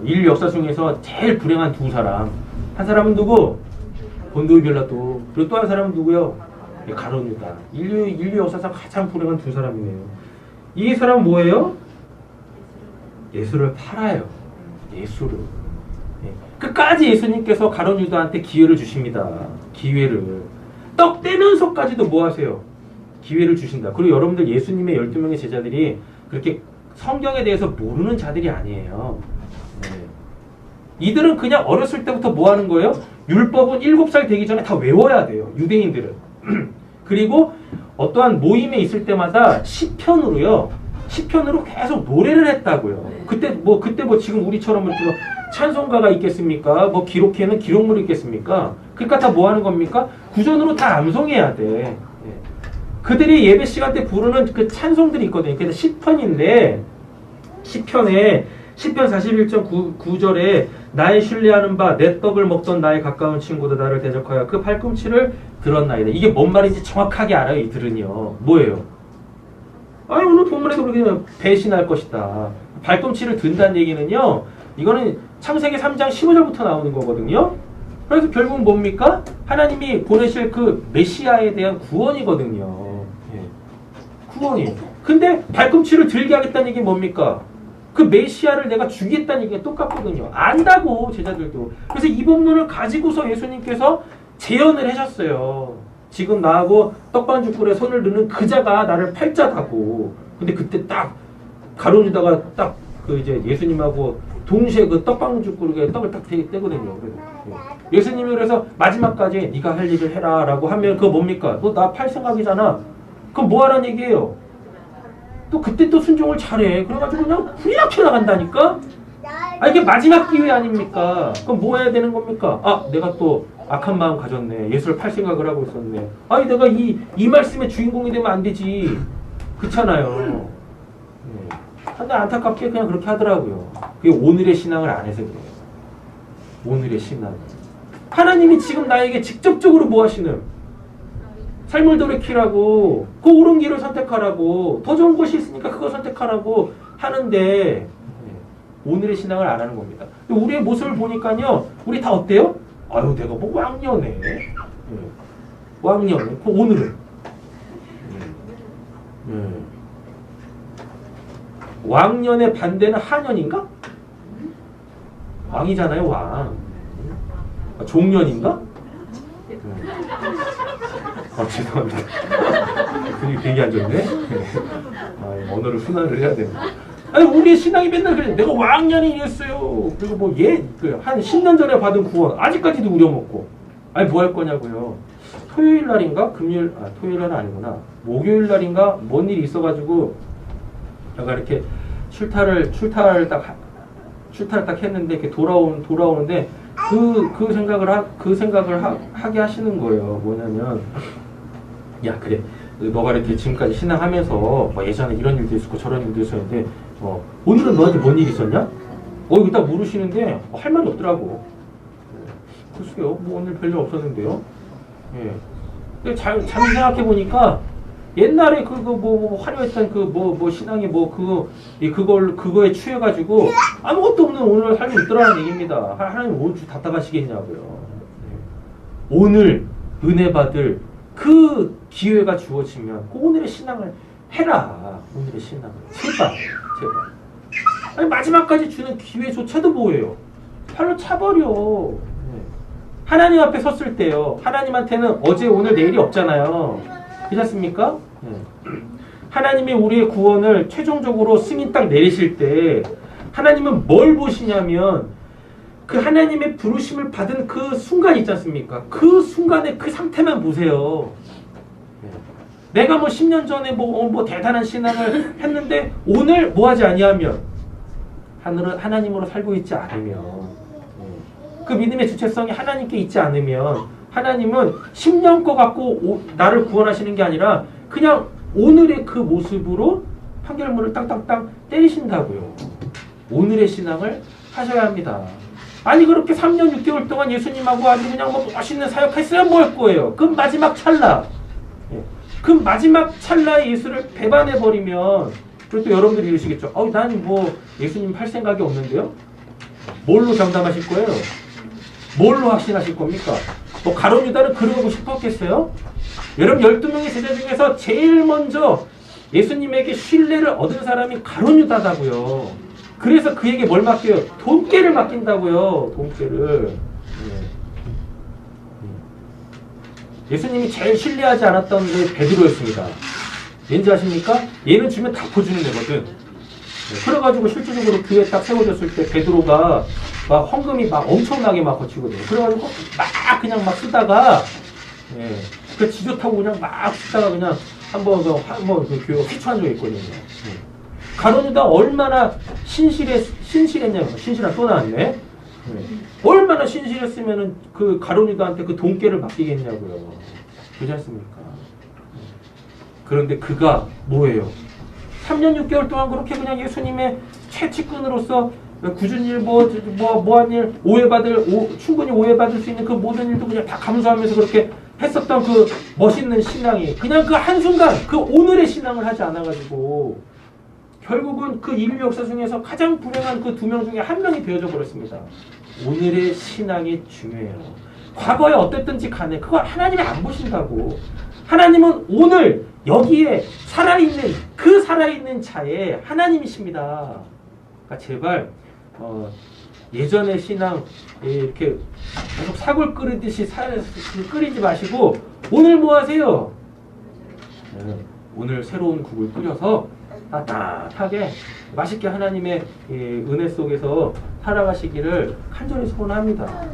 인류 역사 중에서 제일 불행한 두 사람. 한 사람은 누구? 본도이 빌라도. 그리고 또 한 사람은 누구요? 가룟 유다. 인류 역사상 가장 불행한 두 사람이네요. 이 사람은 뭐예요? 예수를 팔아요. 예수를. 끝까지 예수님께서 가룟 유다한테 기회를 주십니다. 기회를. 떡 떼면서까지도 뭐 하세요? 기회를 주신다. 그리고 여러분들 예수님의 12명의 제자들이 그렇게 성경에 대해서 모르는 자들이 아니에요. 이들은 그냥 어렸을 때부터 뭐 하는 거예요? 율법은 7살 되기 전에 다 외워야 돼요. 유대인들은. 그리고 어떠한 모임에 있을 때마다 시편으로 계속 노래를 했다고요. 그때 지금 우리처럼 이렇게 찬송가가 있겠습니까? 뭐 기록회는 기록물이 있겠습니까? 그러니까 다 뭐 하는 겁니까? 구전으로 다 암송해야 돼. 그들이 예배 시간 때 부르는 그 찬송들이 있거든요. 그래서 시편인데 시편 41장 9절에 나의 신뢰하는 바 내 떡을 먹던 나의 가까운 친구도 나를 대적하여 그 발꿈치를 들었나이다. 이게 뭔 말인지 정확하게 알아요. 이들은요. 뭐예요? 오늘 본문에서 그렇게 배신할 것이다. 발꿈치를 든다는 얘기는요. 이거는 창세기 3장 15절부터 나오는 거거든요. 그래서 결국은 뭡니까? 하나님이 보내실 그 메시아에 대한 구원이거든요. 구원이. 근데 발꿈치를 들게 하겠다는 얘기 뭡니까? 그 메시아를 내가 죽이겠다는 얘기가 똑같거든요. 안다고 제자들도. 그래서 이 본문을 가지고서 예수님께서 재연을 하셨어요. 지금 나하고 떡반죽굴에 손을 넣는 그 자가 나를 팔자다고. 근데 그때 딱 가룟 유다가 딱 그 이제 예수님하고 동시에 그 떡반죽굴에 떡을 딱 떼거든요. 예수님이 그래서 마지막까지 네가 할 일을 해라라고 하면 그거 뭡니까? 너 나 팔 생각이잖아. 그럼 뭐 하라는 얘기예요? 또 그때 또 순종을 잘해. 그래가지고 그냥 불이 나게 나간다니까? 이게 마지막 기회 아닙니까? 그럼 뭐 해야 되는 겁니까? 내가 또 악한 마음 가졌네. 예수를 팔 생각을 하고 있었네. 내가 이 말씀의 주인공이 되면 안 되지. 그렇잖아요. 근데 안타깝게 그냥 그렇게 하더라고요. 그게 오늘의 신앙을 안 해서 그래요. 오늘의 신앙. 하나님이 지금 나에게 직접적으로 뭐 하시는? 삶을 돌이키라고, 그 옳은 길을 선택하라고, 더 좋은 곳이 있으니까 그거 선택하라고 하는데 오늘의 신앙을 안 하는 겁니다. 우리의 모습을 보니까요, 우리 다 어때요? 내가 뭐 왕년에 왕년에. 그 오늘은 왕년의 반대는 한년인가? 왕이잖아요, 왕. 종년인가? 죄송합니다. 분위기 되게 안 좋네. 언어를 순환을 해야 되는. 아니, 우리의 신앙이 맨날 그래. 내가 왕년에 이랬어요. 그리고 뭐 한 10년 전에 받은 구원 아직까지도 우려먹고. 아니, 뭐 할 거냐고요. 토요일 날인가? 토요일 날은 아니구나. 목요일 날인가? 뭔 일이 있어가지고 제가 이렇게 출타를 딱 했는데 이렇게 돌아오는데 그 생각을 하게 하시는 거예요. 뭐냐면, 야, 그래. 너가 이렇게 지금까지 신앙하면서 뭐 예전에 이런 일도 있었고 저런 일도 있었는데 오늘은 너한테 뭔 일 있었냐? 이거 딱 물으시는데 할 말이 없더라고. 글쎄요, 뭐 오늘 별일 없었는데요. 예. 근데 잠시 생각해 보니까 옛날에 화려했던 신앙이 그거에 취해가지고 아무것도 없는 오늘을 살고 있더라는 얘기입니다. 하나님 오늘 답답하시겠냐고요. 예. 오늘 은혜 받을 그 기회가 주어지면 오늘의 신앙을 해라. 오늘의 신앙을 제발. 아니, 마지막까지 주는 기회조차도 뭐예요? 팔로 차버려. 네. 하나님 앞에 섰을 때요. 하나님한테는 어제 오늘 내일이 없잖아요. 그렇지 않습니까? 네. 하나님이 우리의 구원을 최종적으로 승인 딱 내리실 때 하나님은 뭘 보시냐면 그 하나님의 부르심을 받은 그 순간 있지 않습니까? 그 순간에 그 상태만 보세요. 내가 뭐 10년 전에 뭐 대단한 신앙을 했는데 오늘 뭐 하지 아니하면 하나님으로 살고 있지 않으면 그 믿음의 주체성이 하나님께 있지 않으면 하나님은 10년 거 갖고 나를 구원하시는 게 아니라 그냥 오늘의 그 모습으로 판결문을 땅땅땅 때리신다고요. 오늘의 신앙을 하셔야 합니다. 아니 그렇게 3년 6개월 동안 예수님하고 아주 그냥 뭐 멋있는 사역했으면 뭐 할 거예요. 그 마지막 찰나. 그 마지막 찰나에 예수를 배반해버리면 그리고 또 여러분들이 이러시겠죠. 나는 뭐 예수님 할 생각이 없는데요. 뭘로 장담하실 거예요? 뭘로 확신하실 겁니까? 뭐 가룟 유다는 그러고 싶었겠어요? 여러분 12명의 제자 중에서 제일 먼저 예수님에게 신뢰를 얻은 사람이 가룟 유다다고요. 그래서 그에게 뭘 맡겨요? 돈깨를 맡긴다고요. 돈깨를. 예수님이 제일 신뢰하지 않았던 게 베드로였습니다. 왠지 아십니까? 얘는 주면 다 퍼주는 애거든. 그래가지고 실질적으로 교회에 딱 세워졌을 때 베드로가 막 헌금이 막 엄청나게 막 거치거든요. 그래가지고 막 그냥 막 쓰다가 그 지좋다고 그냥 막 쓰다가 그냥 한번 그 교회가 휘청한 적이 있거든요. 가룟 유다 얼마나 신실했냐면 신실한 또 나왔네. 얼마나 신실했으면은 그 가룟 유다한테 그 돈깨를 맡기겠냐고요. 그렇지 않습니까? 그런데 그가 뭐예요? 3년 6개월 동안 그렇게 그냥 예수님의 최측근으로서 굳은 일, 뭐한 일, 충분히 오해받을 수 있는 그 모든 일도 그냥 다 감수하면서 그렇게 했었던 그 멋있는 신앙이 그냥 그 한순간 그 오늘의 신앙을 하지 않아가지고 결국은 그 인류 역사 중에서 가장 불행한 그 2명 중에 한 명이 되어져 버렸습니다. 오늘의 신앙이 중요해요. 과거에 어땠든지 간에 그걸 하나님이 안 보신다고. 하나님은 오늘 여기에 살아있는 자에 하나님이십니다. 그러니까 제발 예전의 신앙 이렇게 계속 사골 끓이듯이 끓이지 마시고 오늘 뭐 하세요? 오늘 새로운 국을 끓여서 따뜻하게 맛있게 하나님의 은혜 속에서 살아가시기를 간절히 소원합니다.